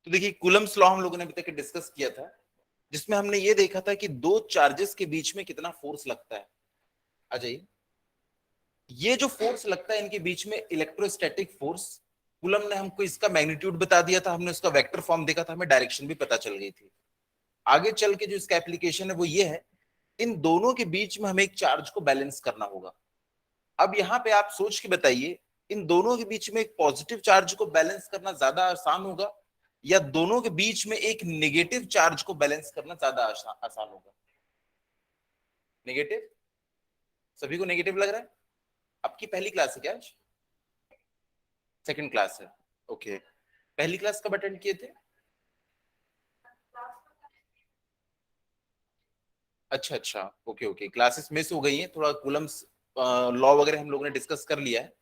तो देखिए Coulomb's law हम लोगों ने अभी तक डिस्कस किया था, जिसमें हमने ये देखा था कि दो चार्जेस के बीच में कितना फोर्स लगता है। आ जाइए, ये जो फोर्स लगता है इनके बीच में इलेक्ट्रोस्टैटिक फोर्स, कूलम ने हमको इसका मैग्नीट्यूड बता दिया था, हमने उसका वेक्टर फॉर्म देखा था, हमें डायरेक्शन भी पता चल गई थी। आगे चल के जो इसका एप्लीकेशन है वो ये है, इन दोनों के बीच में हमें एक चार्ज को बैलेंस करना होगा। अब यहाँ पे आप सोच के बताइए, इन दोनों के बीच में एक पॉजिटिव चार्ज को बैलेंस करना ज्यादा आसान होगा या दोनों के बीच में एक नेगेटिव चार्ज को बैलेंस करना ज्यादा आसान होगा? नेगेटिव? सभी को नेगेटिव लग रहा है? आपकी पहली क्लास है क्या आज? सेकंड क्लास है, ओके। पहली क्लास कब अटेंड किए थे? अच्छा अच्छा, ओके ओके, क्लासेस मिस हो गई हैं थोड़ा, कूलम्स लॉ वगैरह हम लोगों ने डिस्कस कर लिया है।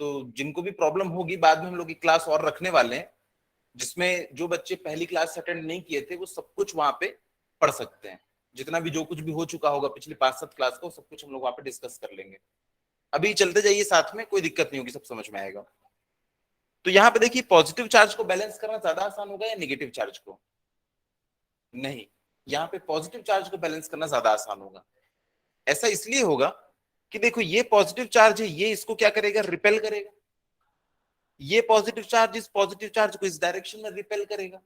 तो जिनको भी प्रॉब्लम होगी बाद में हम लोग एक क्लास और रखने वाले हैं, जिसमें जो बच्चे पहली क्लास अटेंड नहीं किए थे वो सब कुछ वहां पे पढ़ सकते हैं। जितना भी जो कुछ भी हो चुका होगा पिछली 5-7 क्लास का, वो सब कुछ हम लोग वहां पे डिस्कस कर लेंगे। अभी चलते जाइए साथ में, कोई दिक्कत नहीं होगी, सब समझ में आएगा। तो यहाँ पे देखिए, पॉजिटिव चार्ज को बैलेंस करना ज्यादा आसान होगा या नेगेटिव चार्ज को? नहीं, यहाँ पे पॉजिटिव चार्ज को बैलेंस करना ज्यादा आसान होगा। ऐसा इसलिए होगा कि देखो, ये पॉजिटिव चार्ज है, ये इसको क्या करेगा? रिपेल करेगा। ये पॉजिटिव चार्ज इस पॉजिटिव चार्ज को इस डायरेक्शन में रिपेल करेगा।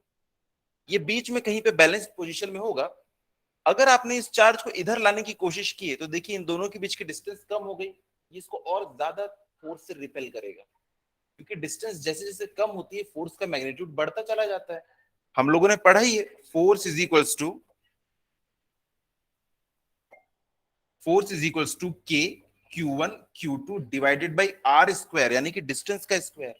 ये बीच में कहीं पे बैलेंस पोजीशन में होगा। अगर आपने इस चार्ज को इधर लाने की कोशिश की है तो देखिए इन दोनों के बीच की डिस्टेंस कम हो गई, ये इसको और ज्यादा फोर्स से रिपेल करेगा, क्योंकि डिस्टेंस जैसे जैसे कम होती है फोर्स का मैग्नीट्यूड बढ़ता चला जाता है। हम लोगों ने पढ़ा ही है, फोर्स इज इक्वल्स टू के Q1 Q2 divided by are square, यानी कि डिस्टेंस का स्क्वायर।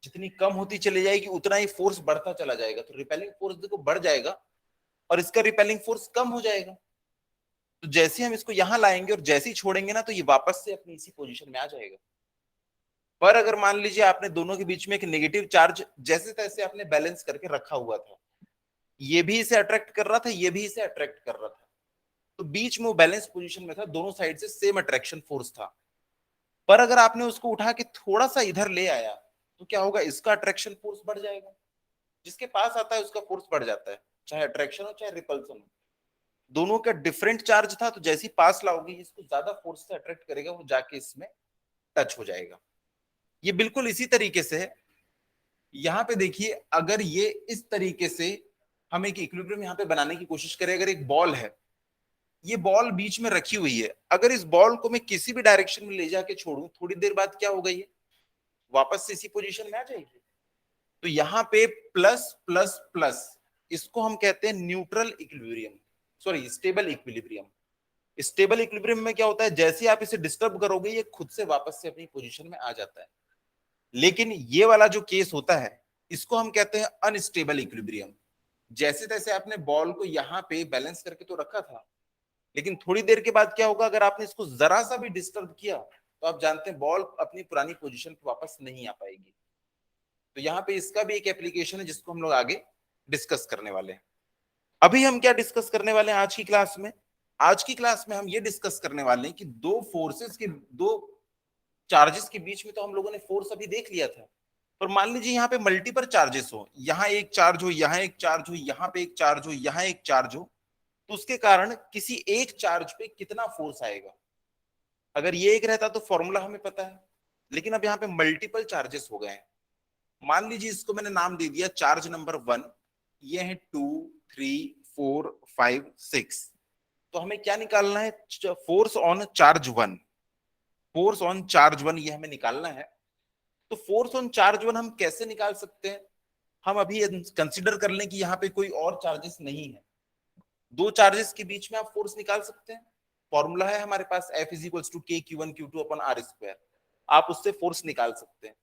जितनी कम होती चली जाएगी उतना ही फोर्स बढ़ता चला जाएगा, तो रिपेलिंग फोर्स देखो बढ़ जाएगा और इसका रिपेलिंग फोर्स कम हो जाएगा। तो जैसे हम इसको यहां लाएंगे और जैसे ही छोड़ेंगे ना, तो ये वापस से अपनी इसी पोजीशन में आ जाएगा। पर अगर मान लीजिए आपने दोनों के बीच में एक नेगेटिव चार्ज जैसे तैसे आपने बैलेंस करके रखा हुआ था, ये भी इसे अट्रैक्ट कर रहा था, ये भी इसे अट्रैक्ट कर रहा था, तो बीच में वो बैलेंस पोजीशन में था, दोनों साइड से सेम अट्रैक्शन फोर्स था। पर अगर आपने उसको उठा के थोड़ा सा इधर ले आया तो क्या होगा? इसका अट्रैक्शन फोर्स बढ़ जाएगा। जिसके पास आता है उसका फोर्स बढ़ जाता है, चाहे अट्रैक्शन हो चाहे रिपल्सन हो। दोनों का डिफरेंट चार्ज था, तो जैसे ही पास लाओगे इसको ज्यादा फोर्स से अट्रैक्ट करेगा, वो जाके इसमें टच हो जाएगा। ये बिल्कुल इसी तरीके से है। यहाँ पे देखिए, अगर ये इस तरीके से हम एक इक्विलिब्रियम यहाँ पे बनाने की कोशिश करें, अगर एक बॉल है, ये बॉल बीच में रखी हुई है, अगर इस बॉल को मैं किसी भी डायरेक्शन में ले जाके छोड़ू, थोड़ी देर बाद क्या होगा? ये वापस से इसी पोजीशन में आ जाएगी। तो यहाँ पे प्लस प्लस प्लस, इसको हम कहते हैं neutral equilibrium, sorry stable equilibrium. Stable equilibrium में क्या होता है? जैसे आप इसे डिस्टर्ब करोगे ये खुद से वापस से अपनी पोजीशन में आ जाता है। लेकिन ये वाला जो केस होता है इसको हम कहते हैं अनस्टेबल इक्विलिब्रियम। जैसे तैसे आपने बॉल को यहाँ पे बैलेंस करके तो रखा था, लेकिन थोड़ी देर के बाद क्या होगा? अगर आपने इसको जरा सा भी डिस्टर्ब किया तो आप जानते हैं बॉल अपनी पुरानी पोजीशन पे वापस नहीं आ पाएगी। तो यहाँ पे इसका भी एक एप्लीकेशन है जिसको हम लोग आगे डिस्कस करने वाले हैं। अभी हम क्या डिस्कस करने वाले हैं आज की क्लास में? आज की क्लास में हम ये डिस्कस करने वाले हैं कि दो फोर्सेस के, दो चार्जेस के बीच में तो हम लोगों ने फोर्स अभी देख लिया था। पर मान लीजिए यहाँ पे मल्टीपल चार्जेस हो, यहाँ एक चार्ज हो, यहाँ एक चार्ज हो, यहाँ पे एक चार्ज हो, यहाँ एक चार्ज हो, तो उसके कारण किसी एक चार्ज पे कितना फोर्स आएगा? अगर ये एक रहता तो फॉर्मूला हमें पता है, लेकिन अब यहाँ पे मल्टीपल चार्जेस हो गए हैं। मान लीजिए इसको मैंने नाम दे दिया चार्ज नंबर 1, ये है 2, 3, 4, 5, 6। तो हमें क्या निकालना है? Force on charge 1। Force on charge 1 ये हमें निकालना है। तो फोर्स ऑन चार्ज 1 हम कैसे निकाल सकते हैं? हम अभी कंसिडर कर लें कि यहाँ पे कोई और चार्जेस नहीं है, दो चार्जेस के बीच में आप फोर्स निकाल सकते हैं। फॉर्मूला है हमारे पास F=K Q1 Q2/r²। आप उससे फोर्स निकाल सकते हैं।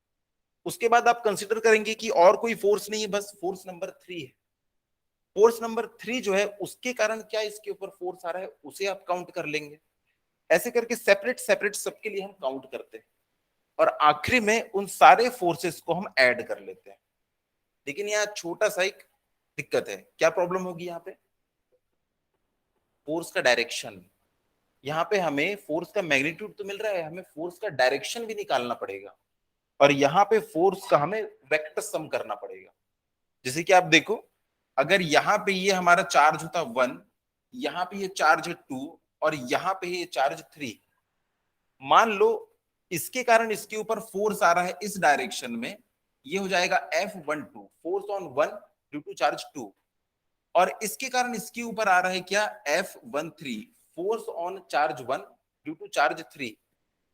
उसके बाद आप कंसिडर करेंगे कि और कोई फोर्स नहीं है, बस फोर्स नंबर 3 है। फोर्स नंबर 3 जो है उसके कारण क्या इसके ऊपर फोर्स आ रहा है उसे आप काउंट कर लेंगे। ऐसे करके सेपरेट सेपरेट सबके लिए हम काउंट करते हैं और आखिरी में उन सारे फोर्सेस को हम ऐड कर लेते हैं। लेकिन यहाँ छोटा सा एक दिक्कत है। क्या प्रॉब्लम होगी यहाँ पे? फोर्स का डायरेक्शन। यहाँ पे हमें फोर्स का मैग्नीट्यूड तो मिल रहा है, हमें फोर्स का डायरेक्शन भी निकालना पड़ेगा। और यहाँ पे फोर्स का हमें वेक्टर सम करना पड़ेगा। जैसे कि आप देखो, अगर यहाँ पे ये हमारा चार्ज होता 1, यहाँ पे ये चार्ज है 2, और यहाँ पे ये चार्ज 3, मान लो इसके कारण इसके ऊपर फोर्स आ रहा है इस डायरेक्शन में, ये हो जाएगा F12, force on 1 due to charge 2, और इसके कारण इसके ऊपर आ रहा है क्या, F13, force on charge 1 due to charge 3।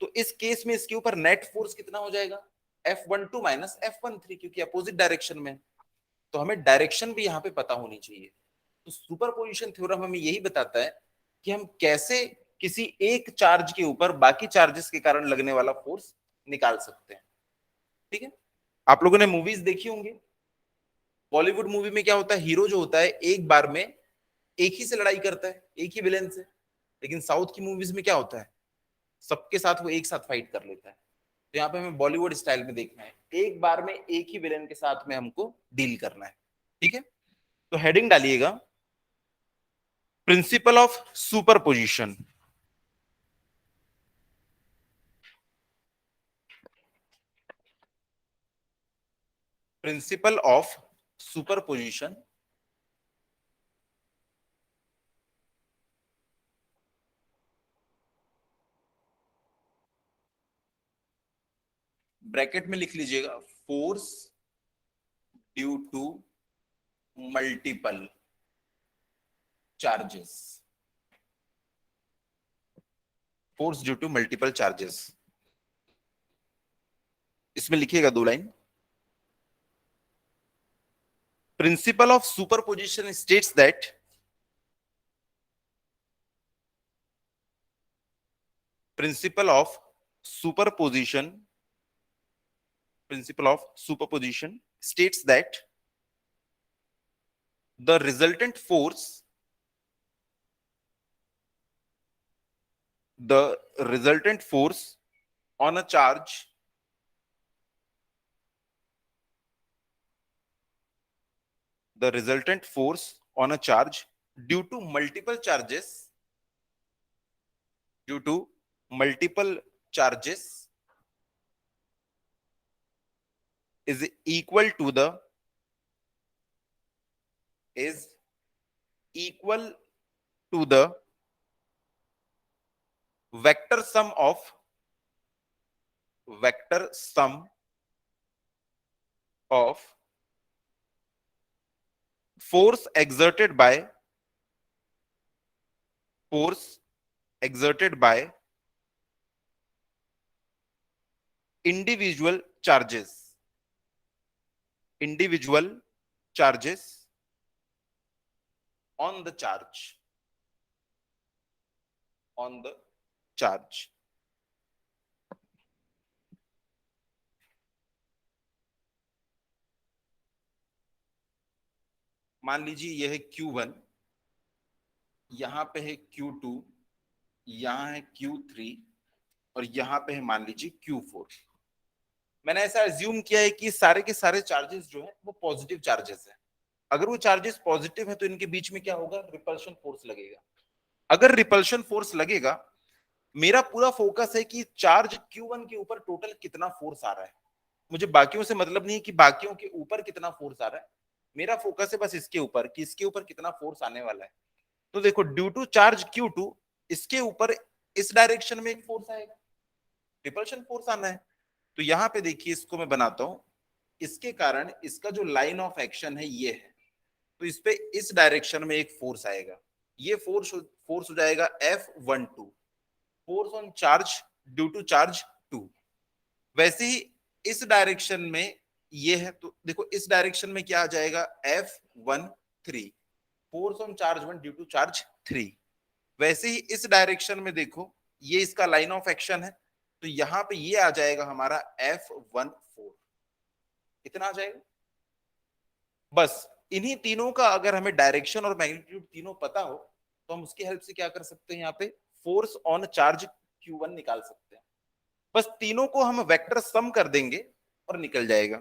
तो इस केस में इसके ऊपर नेट फोर्स कितना हो जाएगा, F12 माइनस F13, क्योंकि अपोजिट डायरेक्शन में। तो हमें डायरेक्शन भी यहाँ पे पता होनी चाहिए। तो सुपरपोजिशन थ्योरम हमें यही बताता है कि हम कैसे किसी एक चार्ज के ऊपर बाकी चार्जेस के कारण लगने वाला फोर्स निकाल सकते हैं। ठीक है, आप लोगों ने मूवीज देखी होंगी। बॉलीवुड मूवी में क्या होता है, हीरो जो होता है एक बार में एक ही से लड़ाई करता है, एक ही विलेन से। लेकिन साउथ की मूवीज में क्या होता है, सबके साथ वो एक साथ फाइट कर लेता है। तो यहाँ पे हमें बॉलीवुड स्टाइल में देखना है, एक बार में एक ही विलेन के साथ में हमको डील करना है। ठीक है, तो हेडिंग डालिएगा, principle of superposition. Principle of superposition bracket में लिख लीजिएगा, force due to multiple charges. Force due to multiple charges, इसमें लिखिएगा 2 line. Principle of superposition states that principle of superposition principle of superposition states that the resultant force on a charge due to multiple charges is equal to the vector sum of force exerted by individual charges on the charge। मान लीजिए यह है Q1, यहां पे है Q2, यहां है Q3, और यहां पे है मान लीजिए Q4। मैंने ऐसा एज्यूम किया है कि सारे के सारे चार्जेस जो है वो पॉजिटिव चार्जेस हैं। अगर वो चार्जेस पॉजिटिव है तो इनके बीच में क्या होगा, रिपल्शन फोर्स लगेगा। अगर रिपल्शन फोर्स लगेगा, मेरा पूरा फोकस है कि चार्ज Q1 के ऊपर टोटल कितना फोर्स आ रहा है। मुझे बाकियों से मतलब नहीं है कि बाकियों के ऊपर कितना फोर्स आ रहा है, मेरा फोकस है बस इसके ऊपर कि इसके ऊपर कितना फोर्स आने वाला है। तो देखो, ड्यू टू चार्ज Q2 इसके ऊपर इस डायरेक्शन में एक फोर्स आएगा, रिपल्शन फोर्स आना है। तो यहां पे देखिए, इसको मैं बनाता हूं, इसके कारण इसका जो लाइन ऑफ एक्शन है ये है, तो इस पे इस डायरेक्शन में एक फोर्स आएगा। ये फोर्स हो जाएगा F12, force on charge due to charge 2। वैसे ही इस डायरेक्शन में ये है, तो देखो इस डायरेक्शन में क्या आ जाएगा, F13, force on charge 1 due to charge 3। वैसे ही इस डायरेक्शन में देखो, ये इसका लाइन ऑफ एक्शन है, तो यहां पे ये आ जाएगा हमारा F14, इतना आ जाएगा। बस इन्हीं तीनों का अगर हमें डायरेक्शन और मैग्नीट्यूड तीनों पता हो, तो हम उसकी हेल्प से क्या कर सकते हैं, यहाँ पे फोर्स ऑन चार्ज Q1 निकाल सकते हैं। बस तीनों को हम वेक्टर सम कर देंगे और निकल जाएगा।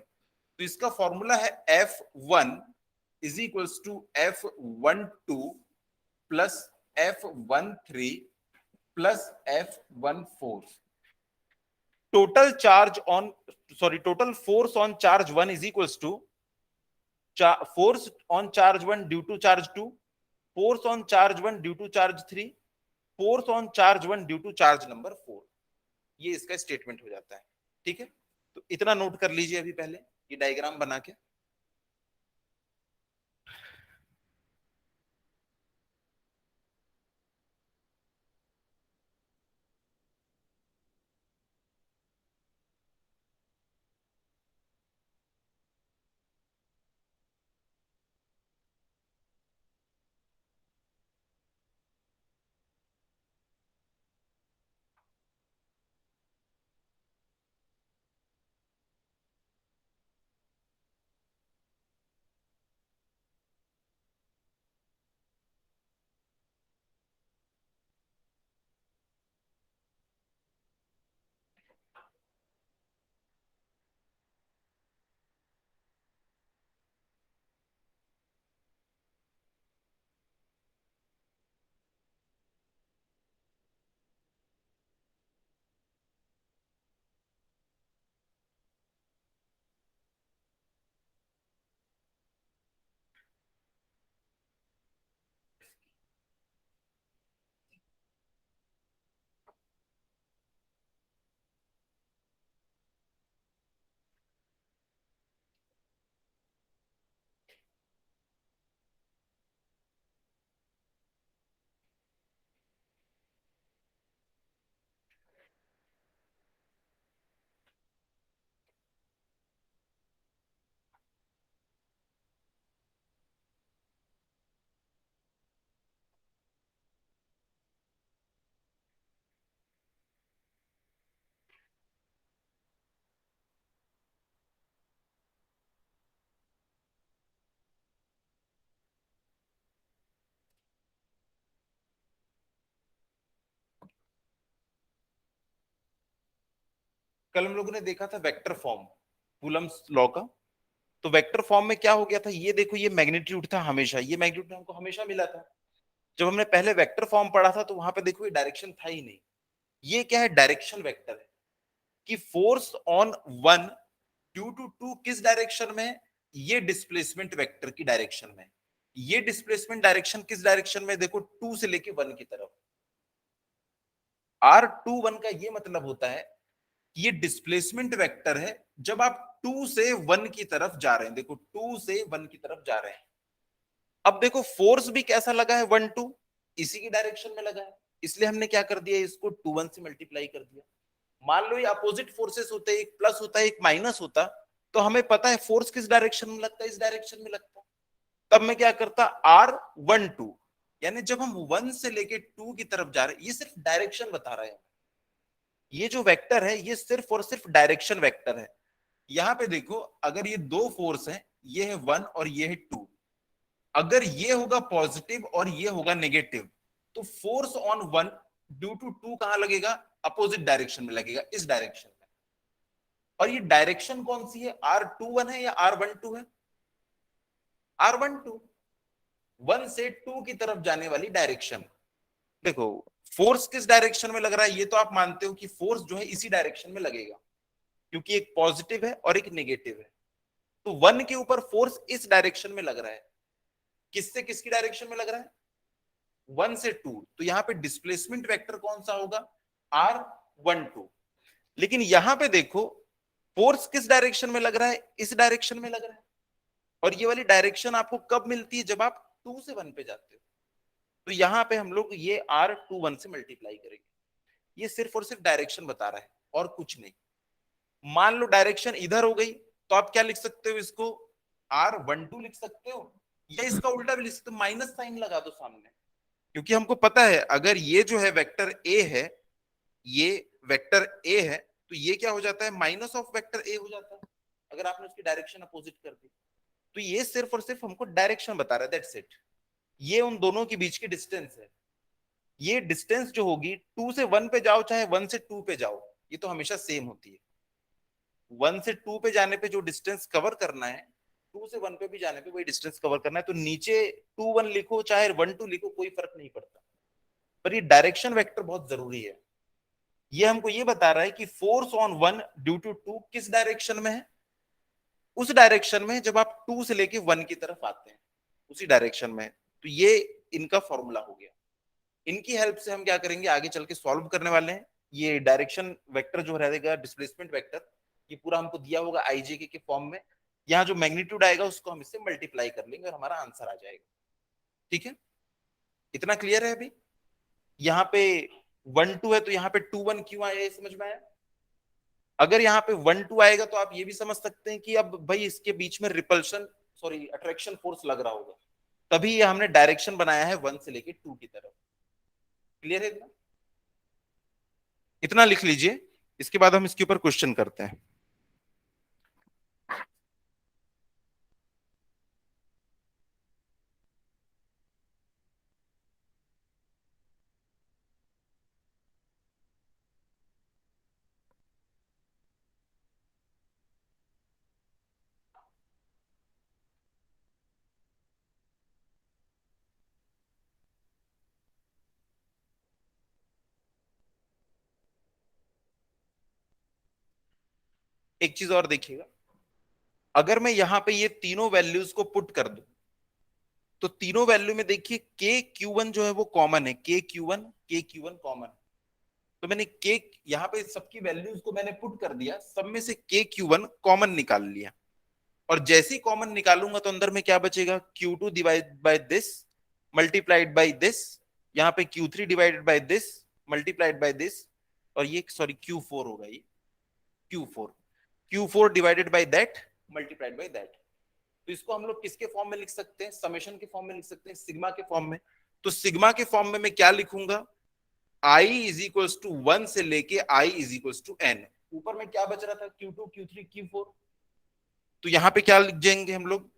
तो इसका फॉर्मूला है F1 is equals to F12 plus F13 plus F14। Total charge on total force on charge 1 is equals to force on charge 1 due to charge 2, force on charge 1 due to charge 3, force on charge 1 due to charge number 4। ये इसका statement हो जाता है। ठीक है, तो इतना note कर लीजिए अभी पहले ये डायग्राम बना के। कल हम लोगों ने देखा था वेक्टर फॉर्म कूलम्स लॉ का। तो वेक्टर फॉर्म में क्या हो गया था, ये देखो ये मैग्नीट्यूड था हमेशा, ये मैग्नीट्यूड हमको हमेशा मिला था। जब हमने पहले वेक्टर फॉर्म पढ़ा था तो वहां पे देखो ये डायरेक्शन था ही नहीं। ये क्या है, डायरेक्शन वेक्टर है कि force on one due to two किस डायरेक्शन में है, ये डिस्प्लेसमेंट वेक्टर की डायरेक्शन में। ये डिस्प्लेसमेंट डायरेक्शन किस डायरेक्शन में, देखो टू से लेके वन की तरफ। R21 का ये मतलब होता है कि ये डिस्प्लेसमेंट वेक्टर है जब आप टू से वन की तरफ जा रहे हैं। देखो टू से वन की तरफ जा रहे हैं। अब देखो फोर्स भी कैसा लगा है, 1 2, इसी की डायरेक्शन में लगा है। इसलिए हमने क्या कर दिया, इसको 2 1 से मल्टीप्लाई कर दिया। मान लो ये अपोजिट फोर्सेस होते, एक प्लस होता है एक माइनस होता, तो हमें पता है फोर्स किस डायरेक्शन में लगता है, इस डायरेक्शन में लगता है। तब मैं क्या करता, R12, यानी जब हम 1 से लेके 2 की तरफ जा रहे हैं, ये सिर्फ डायरेक्शन बता रहे हैं। ये जो वेक्टर है ये सिर्फ और सिर्फ डायरेक्शन वेक्टर है। यहां पे देखो अगर ये दो फोर्स है, ये है 1 और ये है 2, अगर ये होगा पॉजिटिव और ये होगा नेगेटिव, तो फोर्स ऑन 1 ड्यू टू 2 कहां लगेगा, अपोजिट डायरेक्शन में लगेगा, इस डायरेक्शन में। और ये डायरेक्शन कौन सी है, R21 है या R12 है, R12, 1 से 2 की तरफ जाने वाली डायरेक्शन। देखो फोर्स किस डायरेक्शन में लग रहा है, ये तो आप मानते हो कि फोर्स जो है इसी डायरेक्शन में लगेगा, क्योंकि एक पॉजिटिव है और एक नेगेटिव है। तो 1 के ऊपर फोर्स इस डायरेक्शन में लग रहा है, किससे किसकी डायरेक्शन में लग रहा है, 1 से 2। तो यहां पे डिस्प्लेसमेंट वेक्टर कौन सा होगा, R12। लेकिन यहां पे देखो फोर्स किस डायरेक्शन में लग रहा है, इस डायरेक्शन में लग रहा है। और ये वाली डायरेक्शन आपको कब मिलती है, जब आप 2 से 1 पे जाते हो। तो यहां पे हम लोग ये R21 से मल्टीप्लाई करेंगे। ये सिर्फ और सिर्फ डायरेक्शन बता रहा है और कुछ नहीं। मान लो डायरेक्शन इधर हो गई, तो आप क्या लिख सकते हो, इसको R12 लिख सकते हो, या इसका उल्टा भी लिख सकते हो, माइनस साइन लगा दो सामने। क्योंकि हमको पता है अगर ये जो है वेक्टर ए है, ये वेक्टर ए है, तो ये क्या हो जाता है, माइनस ऑफ वेक्टर ए हो जाता है, अगर आपने उसकी डायरेक्शन अपोजिट कर दी। तो ये सिर्फ और सिर्फ हमको डायरेक्शन बता रहा है, दैट्स इट। ये उन दोनों के बीच की डिस्टेंस है। ये डिस्टेंस जो होगी 2 से 1 पे जाओ चाहे 1 से 2 पे जाओ, ये तो हमेशा सेम होती है। 1 से 2 पे जाने पे जो डिस्टेंस कवर करना है, 2 से 1 पे भी जाने पे वही डिस्टेंस कवर करना है। तो नीचे 2 1 लिखो चाहे 1 2 लिखो, कोई फर्क नहीं पड़ता। पर ये डायरेक्शन वेक्टर बहुत जरूरी है। ये हमको ये बता रहा है कि force on one due to two किस डायरेक्शन में है, उस डायरेक्शन में जब आप टू से लेके वन की तरफ आते हैं, उसी डायरेक्शन में। तो ये इनका फॉर्मूला हो गया। इनकी हेल्प से हम क्या करेंगे, आगे चल के सॉल्व करने वाले हैं। ये डायरेक्शन वेक्टर जो रहेगा, डिस्प्लेसमेंट वेक्टर, ये पूरा हमको दिया होगा आईजे के फॉर्म में। यहाँ जो मैग्नीट्यूड आएगा उसको हम इससे मल्टीप्लाई कर लेंगे और हमारा आंसर आ जाएगा। ठीक है, इतना क्लियर है अभी? यहाँ पे 1 2 है तो यहाँ पे 2 1 क्यों आया, ये समझ में आया? अगर यहाँ पे 1 2 आएगा तो आप ये भी समझ सकते हैं कि अब भाई इसके बीच में रिपल्शन, सॉरी अट्रैक्शन फोर्स लग रहा होगा, तभी ये हमने डायरेक्शन बनाया है 1 से लेके 2 की तरफ। क्लियर है इतना? इतना लिख लीजिए, इसके बाद हम इसके ऊपर क्वेश्चन करते हैं। एक चीज और देखिएगा, अगर मैं यहां पे ये तीनों वैल्यूज को पुट कर दूं, तो तीनों वैल्यू में देखिए के क्यू वन जो है वो कॉमन है, के क्यू वन कॉमन। तो मैंने के यहाँ पे सबकी वैल्यूज को मैंने पुट कर दिया, सब में से के क्यू वन कॉमन निकाल लिया। और जैसे ही कॉमन निकालूंगा तो अंदर में क्या बचेगा, Q two divide by this multiplied by this, यहाँ पे Q three divided by this multiplied by this, और ये सॉरी क्यू फोर होगा, ये Q four divided by that multiplied by that. तो इसको हम लोग किसके फॉर्म में लिख सकते हैं, समेशन के फॉर्म में लिख सकते हैं, सिग्मा के फॉर्म में। तो सिग्मा के फॉर्म में मैं क्या लिखूंगा, I is equals to one से लेके I is equals to N. ऊपर में क्या बच रहा था, Q two Q three Q four, तो यहां पे क्या लिख जाएंगे हम लोग,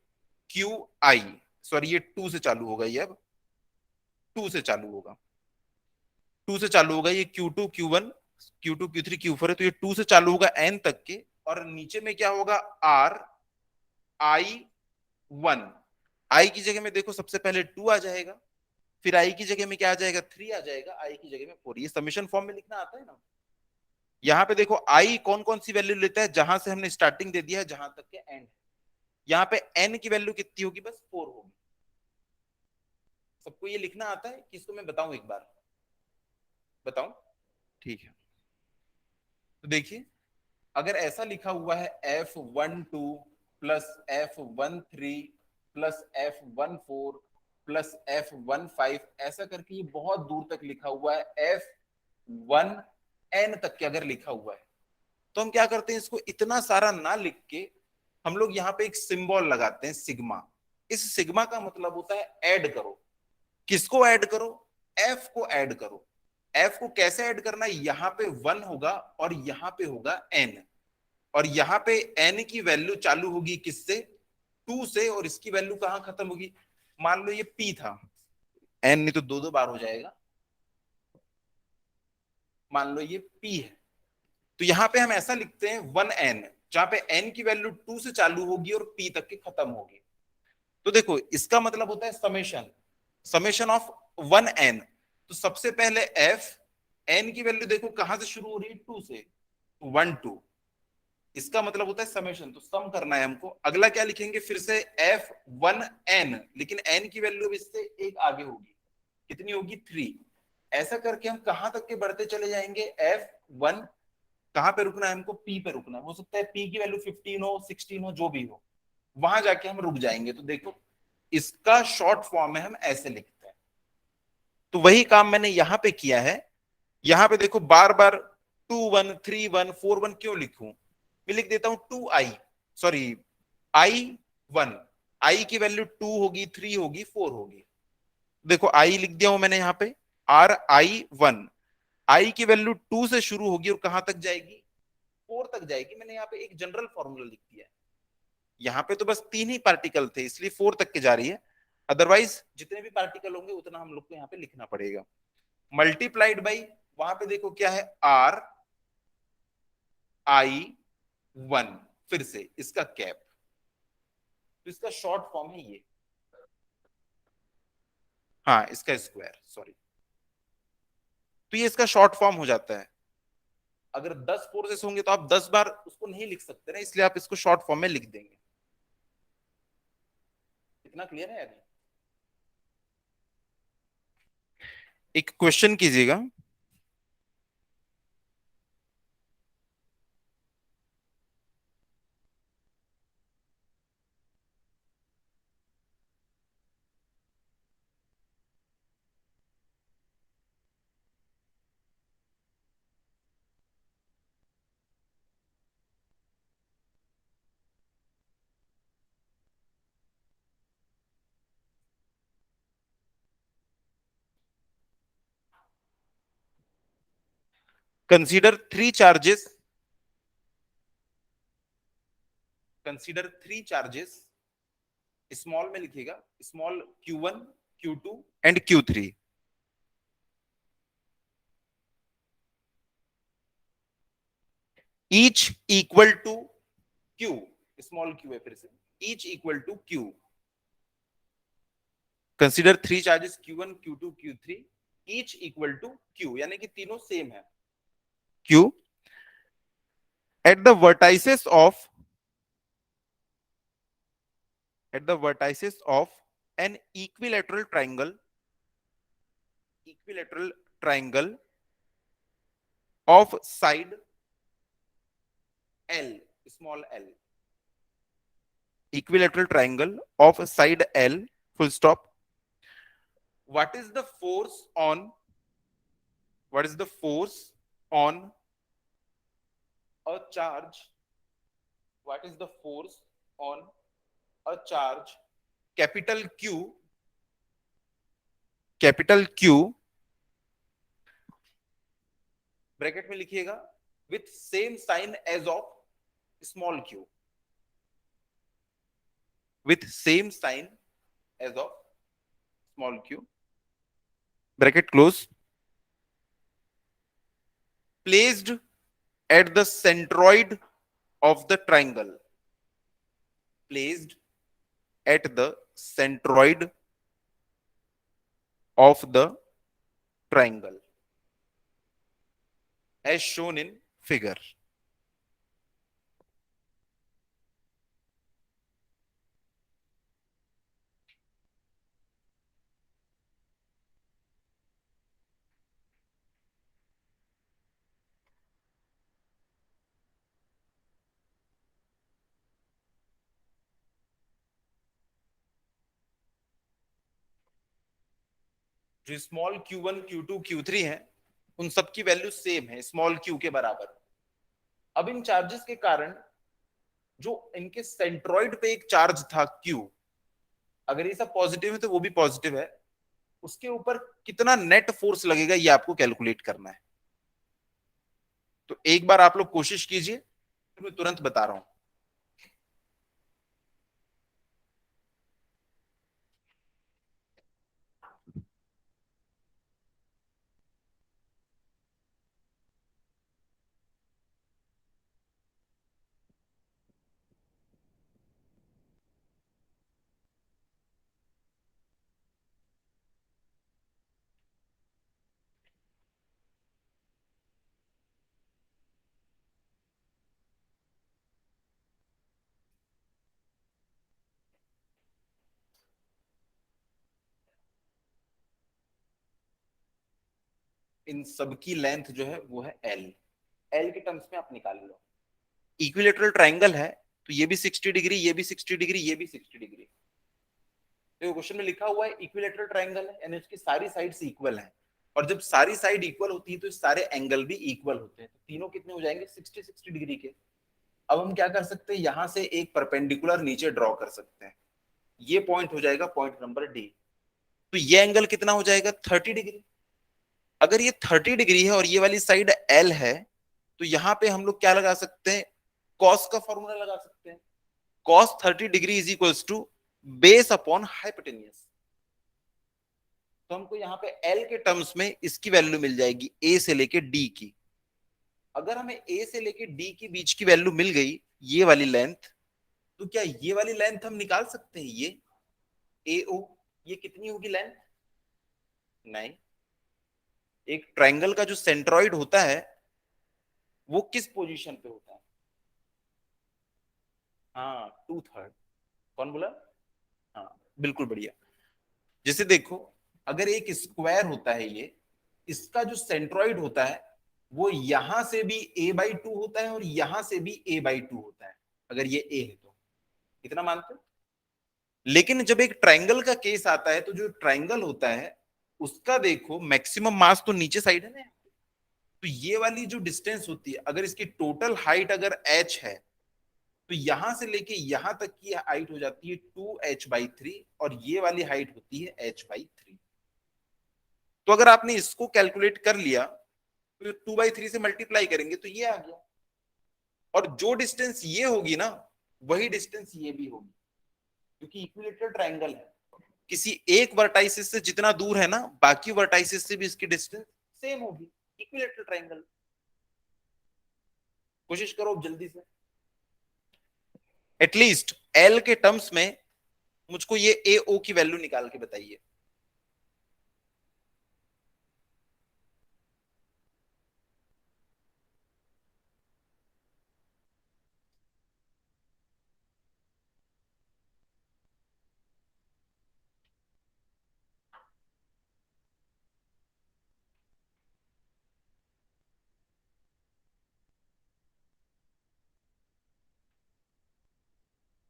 क्यू आई, सॉरी ये टू से चालू होगा, ये अब टू से चालू होगा, टू से चालू होगा, ये Q two Q one Q two Q three Q four है, तो ये टू से चालू होगा एन तक के। और नीचे में क्या होगा, आर आई वन। आई की जगह में देखो सबसे पहले टू आ जाएगा, फिर आई की जगह में क्या आ जाएगा, थ्री आ जाएगा, आई की जगह में फोर। ये समीशन फॉर्म में लिखना आता है ना। यहाँ पे देखो आई कौन कौन सी वैल्यू लेता है, जहां से हमने स्टार्टिंग दे दिया है जहां तक के एंड। यहाँ पे एन की वैल्यू कितनी होगी, बस फोर होगी। सबको ये लिखना आता है, किसको मैं बताऊं एक बार, बताऊं? ठीक है, तो देखिए अगर ऐसा लिखा हुआ है F12 plus F13 plus F14 plus F15, ऐसा करके ये बहुत दूर तक लिखा हुआ है, F1N तक के अगर लिखा हुआ है, तो हम क्या करते हैं, इसको इतना सारा ना लिख के हम लोग यहाँ पे एक सिंबल लगाते हैं, सिग्मा। इस सिग्मा का मतलब होता है ऐड करो। किसको ऐड करो, एफ को ऐड करो। एफ को कैसे ऐड करना है, यहाँ पे वन होगा और यहाँ पे होगा एन, और यहाँ पे एन की वैल्यू चालू होगी किससे, टू से, और इसकी वैल्यू कहां खत्म होगी, मान लो ये पी था, एन नहीं तो दो दो बार हो जाएगा, मान लो ये पी है, तो यहाँ पे हम ऐसा लिखते हैं 1n, जहां पे n की वैल्यू 2 से चालू होगी और p तक के खत्म होगी। तो देखो इसका मतलब होता है समेशन, समेशन ऑफ 1n। तो सबसे पहले f, n की वैल्यू देखो कहां से शुरू हो रही है, 2 से, 1 2, इसका मतलब होता है समेशन। तो सम करना है हमको। अगला क्या लिखेंगे, फिर से F1n, लेकिन n की वैल्यू इससे एक आगे होगी, कितनी होगी, 3। ऐसा करके हम कहां तक के बढ़ते चले जाएंगे, F1, कहां पे रुकना है हमको, P पे रुकना है। हो सकता है P की वैल्यू 15 हो, 16 हो, जो भी हो, वहां जाके हम रुक जाएंगे। तो देखो इसका शॉर्ट फॉर्म है, हम ऐसे लिखते हैं। तो वही काम मैंने यहां पे किया है। यहां पे देखो बार बार 2 1 3 1 4 1 क्यों लिखूं, मैं लिख देता हूं 2i, सॉरी I1। आई की वैल्यू 2 होगी, 3 होगी, 4 होगी। देखो आई लिख दिया हूं मैंने यहाँ पे, RI1। आई की वैल्यू 2 से शुरू होगी और कहां तक जाएगी, 4 तक जाएगी। मैंने यहाँ पे एक जनरल फॉर्मूला लिख दिया है। यहाँ पे तो बस 3 ही पार्टिकल थे इसलिए 4 तक के जा रही है, अदरवाइज जितने भी पार्टिकल होंगे उतना हम लोग को यहाँ पे लिखना पड़ेगा। मल्टीप्लाइड बाई, वहां पे देखो क्या है, RI1, फिर से इसका कैप, तो इसका शॉर्ट फॉर्म है ये, हाँ इसका स्क्वायर, सॉरी। तो ये इसका शॉर्ट फॉर्म हो जाता है। अगर 10 फोर्सेस होंगे तो आप 10 बार उसको नहीं लिख सकते ना, इसलिए आप इसको शॉर्ट फॉर्म में लिख देंगे। इतना क्लियर है या नहीं? एक क्वेश्चन कीजिएगा। Consider three charges, consider three charges, small में लिखिएगा, small Q1, Q2 and Q3। Each equal to Q, small Q है फिर से, each equal to Q। Consider three charges Q1, Q2, Q3, each equal to Q, यानी कि तीनों same है। Q at the vertices of, at the vertices of an equilateral triangle, equilateral triangle of side L, small l, equilateral triangle of side L, full stop. What is the force on, what is the force on a charge, what is the force on a charge capital Q, capital Q, bracket में लिखिएगा, with same sign as of small q, with same sign as of small q, bracket close, placed at the centroid of the triangle, placed at the centroid of the triangle as shown in figure। जो small Q1, Q2, Q3 है, उन सबकी value same है, small q के बराबर। अब इन charges के कारण जो इनके सेंट्रॉइड पे एक चार्ज था Q, अगर ये सब पॉजिटिव है तो वो भी पॉजिटिव है, उसके ऊपर कितना नेट फोर्स लगेगा ये आपको कैलकुलेट करना है। तो एक बार आप लोग कोशिश कीजिए, फिर मैं तुरंत बता रहा हूं। इन सबकी लेंथ जो है वो है एल, एल के टर्म्स में आप निकाल लो। इक्विलेटरल ट्राइंगल है तो ये भी 60 डिग्री, ये भी 60 डिग्री, ये भी 60 डिग्री। तो क्वेश्चन में लिखा हुआ है इक्विलेटरल ट्राइंगल है, यानी उसकी सारी साइड्स इक्वल हैं, और जब सारी साइड इक्वल होती है तो सारे एंगल भी इक्वल होते हैं, तो तीनों कितने हो जाएंगे, 60-60 डिग्री के। अब हम क्या कर सकते हैं, यहां से एक परपेंडिकुलर नीचे ड्रॉ कर सकते हैं, ये पॉइंट हो जाएगा पॉइंट नंबर डी। तो ये एंगल कितना हो जाएगा, 30 डिग्री। अगर ये 30 डिग्री है और ये वाली साइड एल है, तो यहां पे हम लोग क्या लगा सकते हैं, कॉस का फॉर्मूला लगा सकते हैं। Cos 30 degree is equals to base upon hypotenuse. तो हमको यहाँ पे एल के टर्म्स में इसकी वैल्यू मिल जाएगी ए से लेके डी की। अगर हमें ए से लेके डी के बीच की वैल्यू मिल गई, ये वाली लेंथ, तो क्या ये वाली लेंथ हम निकाल सकते हैं, ये ए ओ, ये कितनी होगी लेंथ, नहीं। एक ट्रायंगल का जो सेंट्रॉइड होता है वो किस पोजीशन पे होता है? हाँ, 2/3। कौन बोला? हाँ, बिल्कुल बढ़िया। जैसे देखो, अगर एक स्क्वायर होता है ये, इसका जो सेंट्रॉइड होता है वो यहां से भी a/2 होता है और यहां से भी a/2 होता है, अगर ये a है तो। इतना मानते हो? लेकिन जब एक ट्रायंगल का केस आता है तो जो ट्रायंगल होता है उसका देखो मैक्सिमम मास तो नीचे साइड है ना। तो ये वाली जो डिस्टेंस होती है, अगर इसकी टोटल हाइट अगर h है, तो यहां से लेके यहां तक की हाइट हो जाती है 2h/3, और ये वाली हाइट होती है h/3। तो अगर आपने इसको कैलकुलेट कर लिया तो 2/3 से मल्टीप्लाई करेंगे तो ये आ गया। और जो डिस्टेंस ये होगी ना, वही डिस्टेंस ये भी होगी, क्योंकि इक्विलेटरल ट्रायंगल है। किसी एक वर्टाइसिस से जितना दूर है ना, बाकी वर्टाइसिस से भी इसकी डिस्टेंस सेम होगी। Equilateral triangle. कोशिश करो जल्दी से, एटलीस्ट एल के टर्म्स में मुझको ये ए ओ की वैल्यू निकाल के बताइए।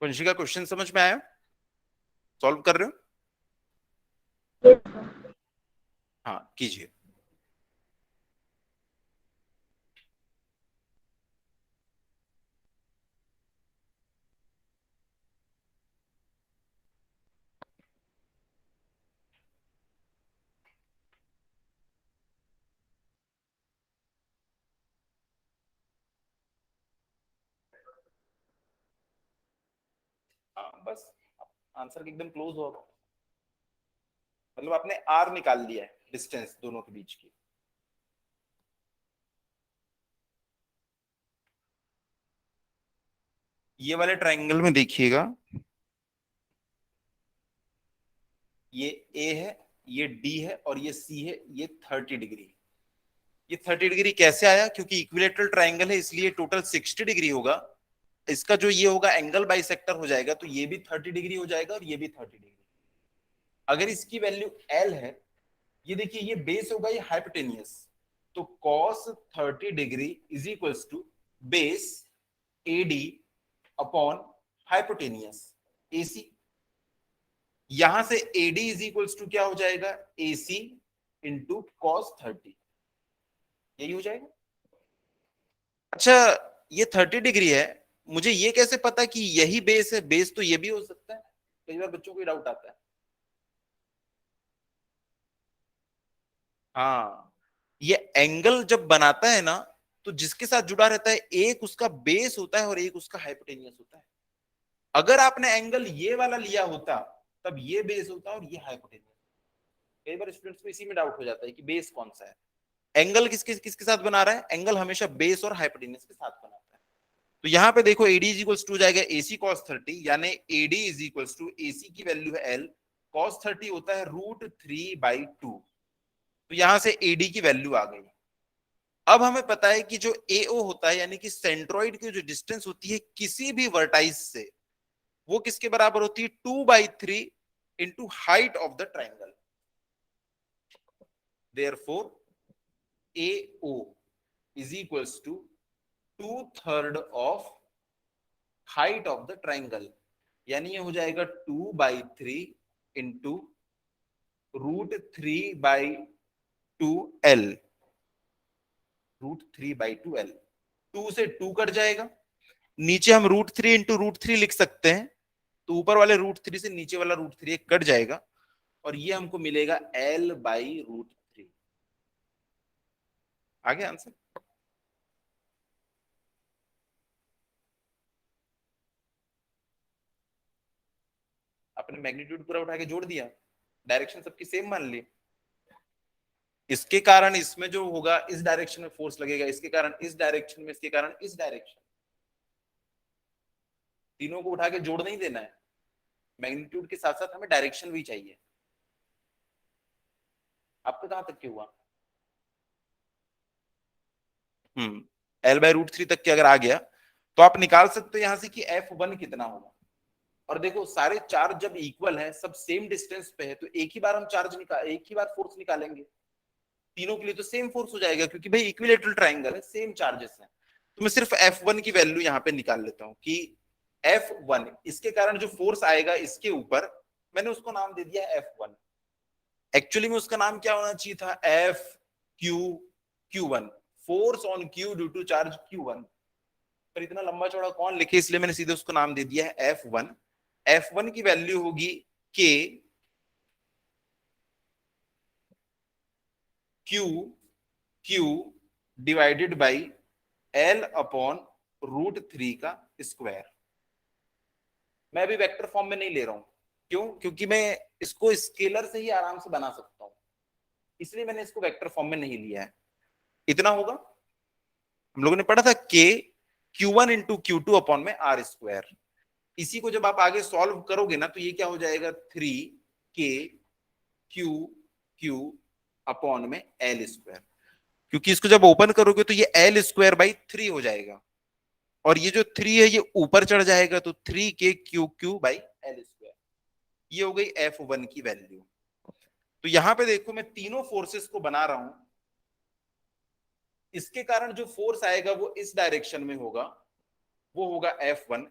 वंशिका, क्वेश्चन समझ में आया? सॉल्व कर रहे हो? Yes, sir. हाँ, कीजिए। हाँ, बस आंसर के एकदम क्लोज होगा। मतलब आपने आर निकाल लिया है, डिस्टेंस दोनों के बीच की। ये वाले ट्रायंगल में देखिएगा, ये ए है, ये डी है और ये सी है, ये 30 डिग्री। ये 30 डिग्री कैसे आया? क्योंकि इक्विलेटरल ट्रायंगल है इसलिए टोटल 60 डिग्री होगा। इसका जो ये होगा एंगल बाइसेक्टर हो जाएगा, तो ये भी 30 डिग्री हो जाएगा और ये भी 30 डिग्री। अगर इसकी वैल्यू एल है, ये देखिए ये बेस होगा, ये हाइपोटेनियस, तो cos 30 degree is equals to base A D upon hypotenuse A C. यहां से एडी इज इक्वल्स टू क्या हो जाएगा? A C into cos 30। यही हो जाएगा। अच्छा, ये 30 डिग्री है, मुझे ये कैसे पता कि यही बेस है? बेस तो ये भी हो सकता है। कई बार बच्चों को डाउट आता है। हाँ, ये एंगल जब बनाता है ना, तो जिसके साथ जुड़ा रहता है एक उसका बेस होता है और एक उसका हाइपोटेनियस होता है। अगर आपने एंगल ये वाला लिया होता, तब ये बेस होता और ये हाइपोटेनियस। कई बार स्टूडेंट्स को इसी में डाउट हो जाता है कि बेस कौन सा है। एंगल किसके किसके साथ बना रहा है? एंगल हमेशा बेस और हाइपोटेनियस के साथ बनाता है। तो यहाँ पे देखो एडी इज इक्वल्स टू हो जाएगा एसी कॉस 30, यानी A D is equals to A C की वैल्यू है एल, कॉस 30 होता है √3/2। तो यहां से एडी की वैल्यू आ गई। अब हमें पता है कि जो एओ होता है, यानी कि सेंट्रॉइड की जो डिस्टेंस होती है किसी भी वर्टाइस से, वो किसके बराबर होती है? 2/3 into height of the triangle. Therefore A O is equals to 2/3 of height of the triangle, यानी ये हो जाएगा 2/3 इंटू √3/2 L। √3/2 L, 2 से 2 कट जाएगा। नीचे हम √3 इंटू √3 लिख सकते हैं, तो ऊपर वाले √3 से नीचे वाला √3 कट जाएगा, और ये हमको मिलेगा L/√3। आगे आंसर। आपने मैग्नीट्यूड पूरा उठा के जोड़ दिया, डायरेक्शन सबकी सेम मान ली। इसके कारण इसमें जो होगा इस डायरेक्शन में फोर्स लगेगा, इसके कारण इस डायरेक्शन में, इसके कारण इस डायरेक्शन। तीनों को उठा के जोड़ नहीं देना है, मैग्नीट्यूड के साथ साथ हमें डायरेक्शन भी चाहिए। आपका कहां तक के हुआ? L/√3 तक के अगर आ गया तो आप निकाल सकते हो यहां से कि F1 कितना होगा। और देखो सारे चार्ज जब इक्वल है, सब सेम डिस्टेंस पे है, तो एक ही बार हम एक ही बार फोर्स निकालेंगे। तीनों के लिए तो सेम फोर्स हो जाएगा, क्योंकि भाई इक्विलेटरल ट्राइंगल है, सेम चार्जेस हैं। तो मैं सिर्फ F1 की वैल्यू यहाँ पे निकाल लेता हूँ कि F1 इसके कारण जो फोर्स आएगा इसके ऊपर, मैंने उसको नाम दे दिया F1। एक्चुअली में उसका नाम क्या होना चाहिए था, F force on Q due to charge Q1। पर इतना लंबा चौड़ा कौन लिखे, इसलिए मैंने सीधे उसको नाम दे दिया है F1। F1 की वैल्यू होगी K Q divided by L/√3 का स्क्वायर। मैं अभी वेक्टर फॉर्म में नहीं ले रहा हूं, क्यों? क्योंकि मैं इसको स्केलर से ही आराम से बना सकता हूं, इसलिए मैंने इसको वेक्टर फॉर्म में नहीं लिया है। इतना होगा, हम लोगों ने पढ़ा था Q1 इंटू Q2 अपॉन में R²। इसी को जब आप आगे सॉल्व करोगे ना तो ये क्या हो जाएगा, 3KQ अपॉन में L²। क्योंकि इसको जब ओपन करोगे तो ये L²/3 हो जाएगा, और ये जो 3 है ये ऊपर चढ़ जाएगा, तो 3KQQ/L²। ये हो गई F1 की वैल्यू। तो यहां पे देखो मैं तीनों फोर्सेस को बना रहा हूं, इसके कारण जो फोर्स आएगा वो इस डायरेक्शन में होगा, वो होगा F1।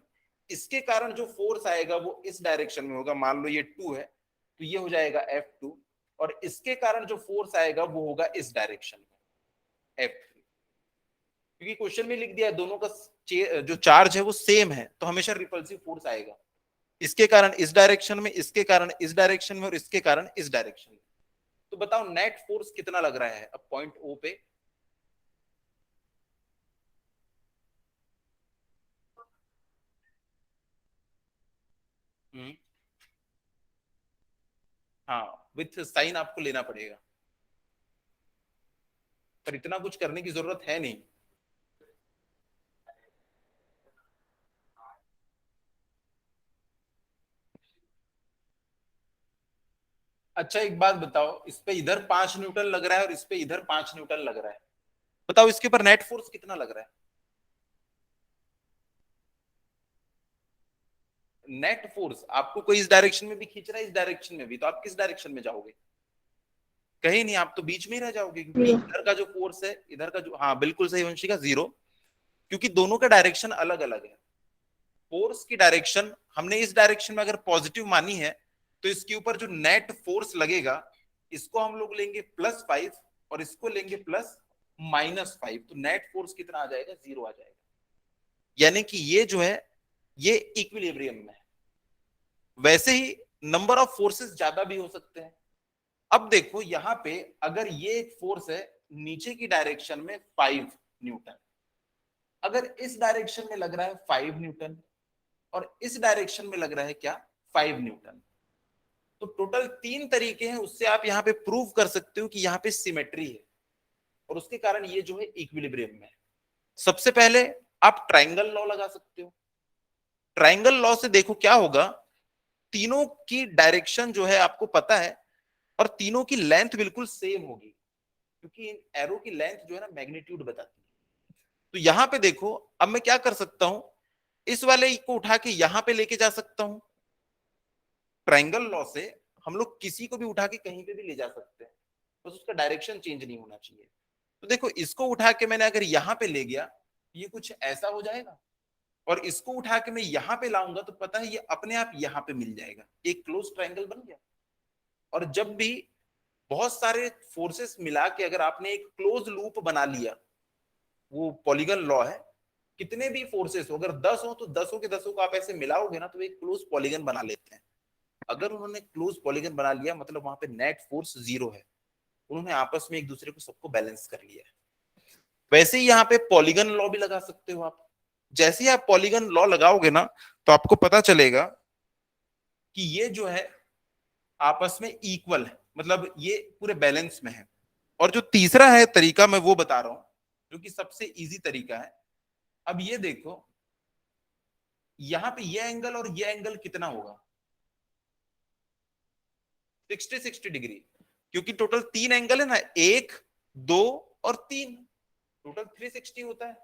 इसके कारण जो फोर्स आएगा वो इस डायरेक्शन में होगा, मान लो ये 2 है तो ये हो जाएगा F2। और इसके कारण जो फोर्स आएगा वो होगा इस डायरेक्शन में, F3। क्योंकि क्वेश्चन में लिख दिया है दोनों का जो चार्ज है वो सेम है, तो हमेशा रिपल्सिव फोर्स आएगा। इसके कारण इस डायरेक्शन में, इसके कारण इस डायरेक्शन में, और इसके कारण इस डायरेक्शन में। तो बताओ नेट फोर्स कितना लग रहा है अब पॉइंट O पे? हाँ, विथ साइन आपको लेना पड़ेगा, पर इतना कुछ करने की जरूरत है नहीं। अच्छा एक बात बताओ, इस पे इधर 5 न्यूटन लग रहा है और इस पे इधर 5 न्यूटन लग रहा है, बताओ इसके ऊपर नेट फोर्स कितना लग रहा है? नेट फोर्स आपको कोई इस डायरेक्शन में भी खींच रहा है, इस डायरेक्शन में भी, तो आप किस डायरेक्शन में जाओगे? कहीं नहीं, आप तो बीच में ही रह जाओगे, क्योंकि 0। इधर का जो फोर्स है, इधर का जो, हाँ बिल्कुल सही वंशिका, 0। क्योंकि दोनों का डायरेक्शन अलग अलग है। फोर्स की डायरेक्शन हमने इस डायरेक्शन में अगर पॉजिटिव मानी है, तो इसके ऊपर जो नेट फोर्स लगेगा इसको हम लोग लेंगे +5 और इसको लेंगे +-5, तो नेट फोर्स कितना आ जाएगा, 0 आ जाएगा। यानी कि ये जो है ये इक्विलिब्रियम में है। वैसे ही नंबर ऑफ फोर्सेस ज्यादा भी हो सकते हैं। अब देखो यहां पे अगर ये एक फोर्स है नीचे की डायरेक्शन में 5 न्यूटन, अगर इस डायरेक्शन में लग रहा है 5 न्यूटन और इस डायरेक्शन में लग रहा है क्या, 5 न्यूटन, तो टोटल 3 तरीके हैं, उससे आप यहाँ पे प्रूव कर सकते हो कि यहाँ पे सिमेट्री है और उसके कारण ये जो है इक्विलिब्रियम में है। सबसे पहले आप ट्राइंगल लॉ लगा सकते हो। ट्राइंगल लॉ से देखो क्या होगा, तीनों की डायरेक्शन जो है आपको पता है और तीनों की लेंथ बिल्कुल सेम होगी, क्योंकि एरो की लेंथ जो है ना मैग्नीट्यूड बताती है। तो यहां पे देखो, अब मैं क्या कर सकता हूं, इस वाले को उठा के यहां पे लेके जा सकता हूं। ट्राइंगल लॉ से हम लोग किसी को भी उठा के कहीं पे भी ले जा सकते हैं, बस उसका डायरेक्शन चेंज नहीं होना चाहिए। तो देखो इसको उठा के मैंने अगर यहां पे ले गया, ये कुछ ऐसा हो जाएगा, और इसको उठा के मैं यहां पे लाऊंगा तो पता है ये अपने आप यहां पे मिल जाएगा, एक क्लोज ट्राइंगल बन गया। और जब भी बहुत सारे फोर्सेस मिला के अगर आपने एक क्लोज लूप बना लिया, वो पॉलीगन लॉ है, कितने भी फोर्सेस हो, अगर 10 हो तो 10 के 10 को आप ऐसे मिलाओगे ना तो एक क्लोज पॉलीगन बना लेते हैं। अगर उन्होंने क्लोज पॉलीगन बना लिया मतलब वहां पे नेट फोर्स 0 है, उन्होंने आपस में एक दूसरे को सबको बैलेंस कर लिया है। वैसे ही यहाँ पे पॉलीगन लॉ भी लगा सकते हो आप। जैसे ही आप पॉलीगन लॉ लगाओगे ना तो आपको पता चलेगा कि ये जो है आपस में इक्वल है, मतलब ये पूरे बैलेंस में है। और जो तीसरा है तरीका मैं वो बता रहा हूं, जो कि सबसे इजी तरीका है। अब ये देखो यहाँ पे ये एंगल और ये एंगल कितना होगा, 60 डिग्री, क्योंकि टोटल 3 एंगल है ना, 1 2 और 3, टोटल 360 होता है।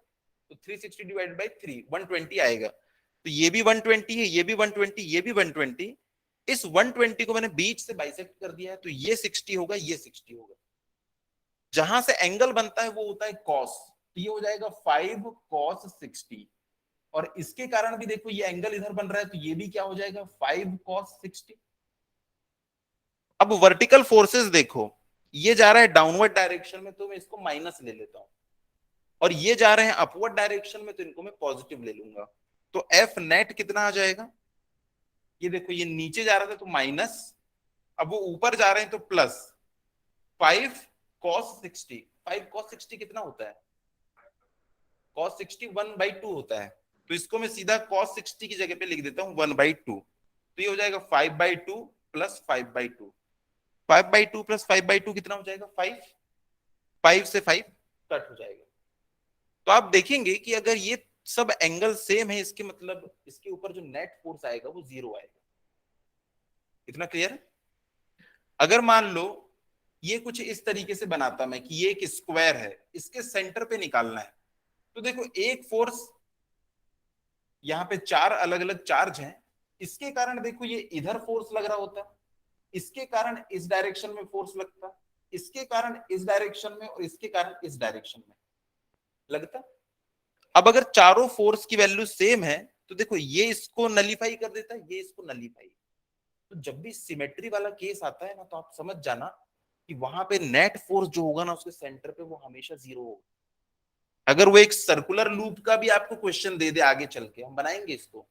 तो 360 डिवाइडेड बाई 3 120 आएगा। तो ये भी 120 है, ये भी 120, ये भी 120। इस 120 को मैंने बीच से बाइसेक्ट कर दिया है, तो ये 60 होगा, ये 60 होगा। जहां से एंगल बनता है वो होता है कॉस, तो ये हो जाएगा 5 cos 60। और इसके कारण भी देखो ये एंगल इधर बन रहा है, तो ये भी क्या हो जाएगा 5 cos 60। अब वर्टिकल फोर्सेस देखो, ये जा रहा है डाउनवर्ड डायरेक्शन में, तो मैं इसको माइनस ले लेता हूं, और ये जा रहे हैं अपवर्ड डायरेक्शन में, तो इनको मैं पॉजिटिव ले लूंगा। तो एफ नेट कितना आ जाएगा, ये देखो ये नीचे जा रहा था तो माइनस, अब वो ऊपर जा रहे हैं तो प्लस 5 cos 60। 5 cos 60 कितना होता है, cos 60 1/2 होता है। तो इसको मैं सीधा cos 60 की जगह पे लिख देता हूं 1/2। तो ये हो जाएगा 5/2 प्लस 5/2। 5/2 प्लस 5/2 कितना हो जाएगा 5। 5 से 5 कट हो जाएगा। तो आप देखेंगे कि अगर ये सब एंगल सेम है, इसके मतलब इसके ऊपर जो नेट फोर्स आएगा वो 0 आएगा। इतना क्लियर है। अगर मान लो ये कुछ इस तरीके से बनाता मैं कि ये एक स्क्वायर है, इसके सेंटर पे निकालना है, तो देखो एक फोर्स, यहाँ पे 4 अलग अलग चार्ज हैं, इसके कारण देखो ये इधर फोर्स लग रहा होता, इसके कारण इस डायरेक्शन में फोर्स लगता, इसके कारण इस डायरेक्शन में, और इसके कारण इस डायरेक्शन में लगता। अब अगर चारों फोर्स की वैल्यू सेम है, तो देखो ये इसको नलीफाई कर देता है, ये इसको नलीफाई। तो जब भी सिमेट्री वाला केस आता है ना, तो आप समझ जाना कि वहां पे नेट फोर्स जो होगा ना उसके सेंटर पे, वो हमेशा 0 होगा। अगर वो एक सर्कुलर लूप का भी आपको क्वेश्चन दे दे आगे चल के, हम बनाएंगे इसको,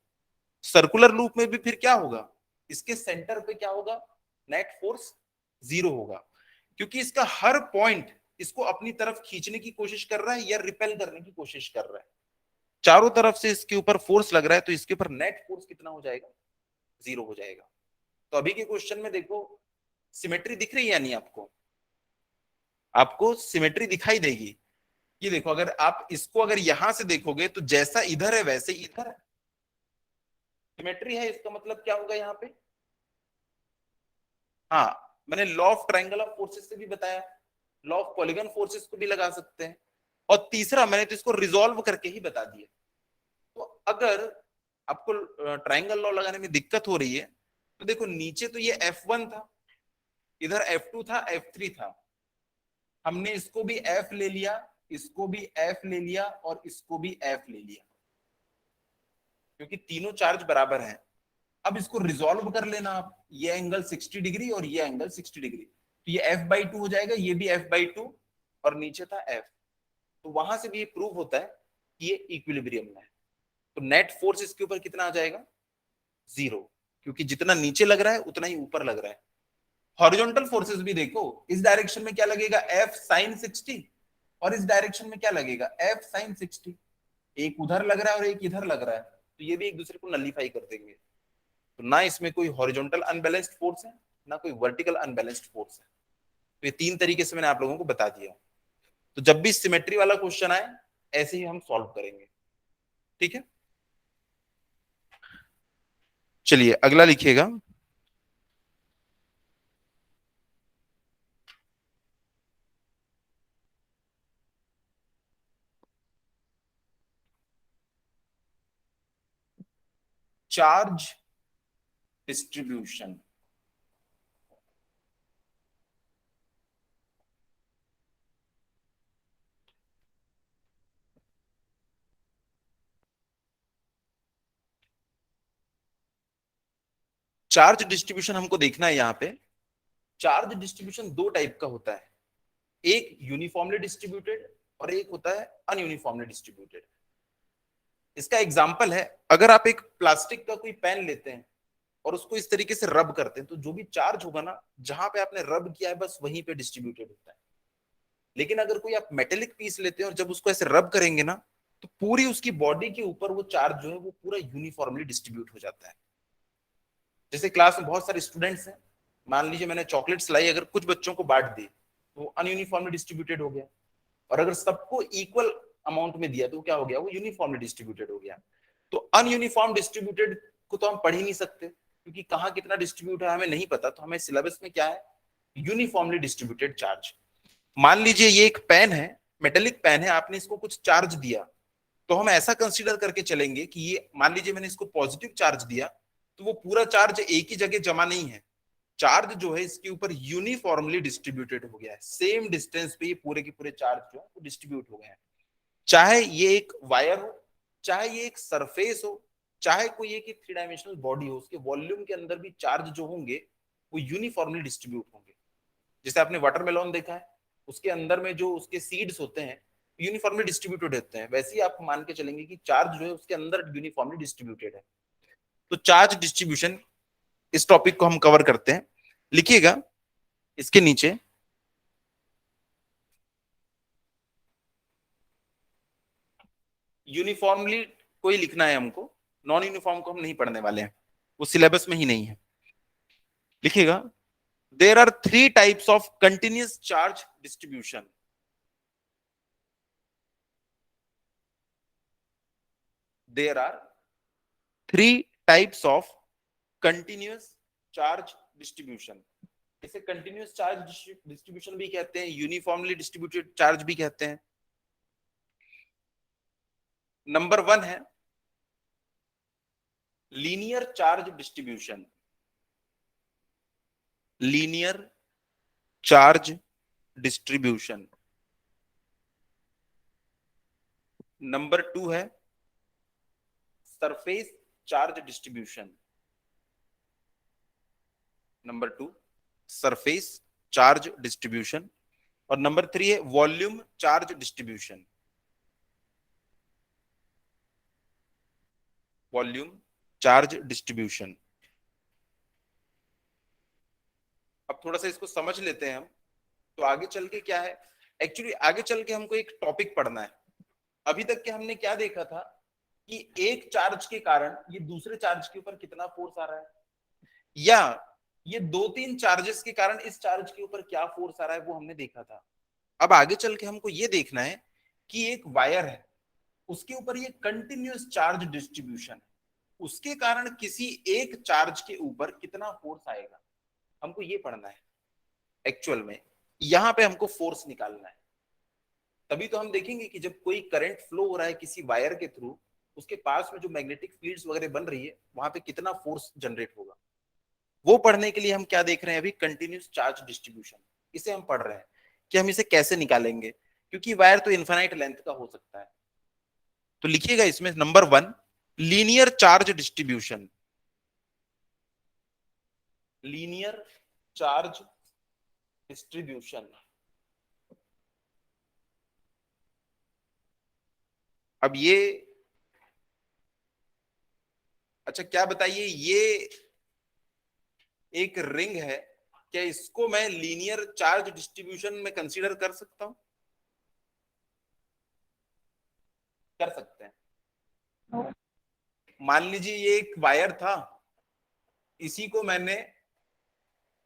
सर्कुलर लूप में भी फिर क्या होगा, इसके सेंटर पे क्या होगा, नेट फोर्स 0 होगा, क्योंकि इसका हर पॉइंट इसको अपनी तरफ खींचने की कोशिश कर रहा है या रिपेल करने की कोशिश कर रहा है। चारों तरफ से इसके ऊपर फोर्स लग रहा है, तो इसके ऊपर नेट फोर्स कितना हो जाएगा, 0 हो जाएगा। तो अभी के क्वेश्चन में देखो सिमेट्री दिख रही है या नहीं आपको, आपको सिमेट्री दिखाई देगी। ये देखो अगर आप इसको अगर यहां से देखोगे तो जैसा इधर है वैसे इधर है, सिमेट्री है। इसका मतलब क्या होगा यहाँ पे, हाँ मैंने law of triangle of forces से भी बताया, लॉ ऑफ पॉलीगन फोर्सेस को भी लगा सकते हैं। और तीसरा मैंने तो इसको रिजॉल्व करके ही बता दिया। तो अगर आपको ट्रायंगल लॉ लगाने में दिक्कत हो रही है, तो देखो नीचे तो ये F1 था, इधर F2 था, F3 था, हमने इसको भी F ले लिया, इसको भी F ले लिया, और इसको भी F ले लिया, क्योंकि तीनों चार्ज बराबर हैं। अब इसको रिजॉल्व कर लेना आप, ये एंगल 60 डिग्री और ये एंगल 60 डिग्री, तो ये F/2 हो जाएगा, ये भी F/2, और नीचे था F। तो वहां से भी ये प्रूव होता है कि ये इक्विलिब्रियम में है। तो नेट फोर्स इसके ऊपर कितना आ जाएगा, 0, क्योंकि जितना नीचे लग रहा है उतना ही ऊपर लग रहा है। हॉरिजॉन्टल फोर्सेस भी देखो, इस डायरेक्शन में क्या लगेगा F sin 60, और इस डायरेक्शन में क्या लगेगा F sin 60। एक उधर लग रहा है और एक इधर लग रहा है, तो ये भी एक दूसरे को नलीफाई कर देंगे। तो ना इसमें कोई हॉरिजॉन्टल अनबैलेंस्ड फोर्स है, ना कोई वर्टिकल अनबैलेंस्ड फोर्स है। तो ये तीन तरीके से मैंने आप लोगों को बता दिया। तो जब भी सिमेट्री वाला क्वेश्चन आए ऐसे ही हम सॉल्व करेंगे, ठीक है। चलिए अगला लिखिएगा। Charge distribution. चार्ज डिस्ट्रीब्यूशन हमको देखना है यहाँ पे। चार्ज डिस्ट्रीब्यूशन दो टाइप का होता है, एक यूनिफॉर्मली डिस्ट्रीब्यूटेड और एक होता है अनयूनिफॉर्मली डिस्ट्रीब्यूटेड। इसका एग्जांपल है, अगर आप एक प्लास्टिक का कोई पेन लेते हैं और उसको इस तरीके से रब करते हैं, तो जो भी चार्ज होगा ना, जहां पे आपने रब किया है बस वहीं पे डिस्ट्रीब्यूटेड होता है। लेकिन अगर कोई आप मेटेलिक पीस लेते हैं और जब उसको ऐसे रब करेंगे ना, तो पूरी उसकी बॉडी के ऊपर वो चार्ज जो है वो पूरा यूनिफॉर्मली डिस्ट्रीब्यूट हो जाता है। जैसे क्लास में बहुत सारे स्टूडेंट्स हैं, मान लीजिए मैंने चॉकलेट्स लाई, अगर कुछ बच्चों को बांट दी तो अनयूनिफॉर्मली डिस्ट्रीब्यूटेड हो गया, और अगर सबको इक्वल अमाउंट में दिया तो क्या हो गया, वो यूनिफॉर्मली डिस्ट्रीब्यूटेड हो गया। तो अनयूनिफॉर्म डिस्ट्रीब्यूटेड को तो हम पढ़ ही नहीं सकते, क्योंकि कहाँ कितना डिस्ट्रीब्यूट है हमें नहीं पता। तो हमें सिलेबस में क्या है, यूनिफॉर्मली डिस्ट्रीब्यूटेड चार्ज। मान लीजिए ये एक पेन है, मेटेलिक पेन है, आपने इसको कुछ चार्ज दिया, तो हम ऐसा कंसीडर करके चलेंगे कि ये मान लीजिए मैंने इसको पॉजिटिव चार्ज दिया, तो वो पूरा चार्ज एक ही जगह जमा नहीं है, चार्ज जो है इसके ऊपर यूनिफॉर्मली डिस्ट्रीब्यूटेड हो गया है, सेम डिस्टेंस पे ये पूरे के पूरे चार्ज जो है वो डिस्ट्रीब्यूट हो गए हैं। चाहे ये एक वायर हो, चाहे ये एक सरफेस हो, चाहे कोई एक थ्री डायमेंशनल बॉडी हो, उसके वॉल्यूम के अंदर भी चार्ज जो होंगे वो यूनिफॉर्मली डिस्ट्रीब्यूट होंगे। जैसे आपने वाटरमेलन देखा है, उसके अंदर में जो उसके सीड्स होते हैं यूनिफॉर्मली डिस्ट्रीब्यूटेड होते हैं, वैसे ही आप मान के चलेंगे कि चार्ज जो है उसके अंदर यूनिफॉर्मली डिस्ट्रीब्यूटेड है। तो चार्ज डिस्ट्रीब्यूशन, इस टॉपिक को हम कवर करते हैं। लिखिएगा इसके नीचे यूनिफॉर्मली कोई लिखना है हमको, नॉन यूनिफॉर्म को हम नहीं पढ़ने वाले हैं, वो सिलेबस में ही नहीं है। लिखिएगा there are three types of continuous charge distribution. There are three types of continuous charge distribution. इसे कंटिन्यूअस चार्ज डिस्ट्रीब्यूशन भी कहते हैं, यूनिफॉर्मली डिस्ट्रीब्यूटेड चार्ज भी कहते हैं। नंबर 1 है linear charge distribution. Linear charge distribution. Number 2 है surface charge distribution. Number 2 surface charge distribution. और नंबर 3 है volume charge distribution. Volume charge distribution. अब थोड़ा सा इसको समझ लेते हैं हम, तो आगे चल के क्या है, एक्चुअली आगे चल के हमको एक टॉपिक पढ़ना है। अभी तक के हमने क्या देखा था कि एक चार्ज के कारण ये दूसरे चार्ज के ऊपर कितना फोर्स आ रहा है, या ये दो तीन चार्जेस के कारण इस चार्ज के ऊपर क्या फोर्स आ रहा है, वो हमने देखा था। अब आगे चल के हमको ये देखना है कि एक वायर है, उसके ऊपर ये कंटिन्यूअस चार्ज डिस्ट्रीब्यूशन है, उसके कारण किसी एक चार्ज के ऊपर कितना फोर्स आएगा, हमको ये पढ़ना है। एक्चुअल में यहां पे हमको फोर्स निकालना है। तभी तो हम देखेंगे कि जब कोई करंट फ्लो हो रहा है किसी वायर के थ्रू, उसके पास में जो मैग्नेटिक फील्ड्स वगैरह बन रही है, वहां पे कितना फोर्स जनरेट होगा। वो पढ़ने के लिए हम क्या देख रहे हैं अभी, कंटिन्यूअस चार्ज डिस्ट्रीब्यूशन। इसे हम पढ़ रहे हैं कि हम इसे कैसे निकालेंगे, क्योंकि वायर तो इनफाइनाइट लेंथ का हो सकता है। तो लिखिएगा इसमें number 1 linear charge distribution. Linear charge distribution. अब ये, अच्छा क्या बताइए, ये एक रिंग है, क्या इसको मैं लीनियर चार्ज डिस्ट्रीब्यूशन में कंसीडर कर सकता हूं? कर सकते हैं। नो। मान लीजिए ये एक वायर था, इसी को मैंने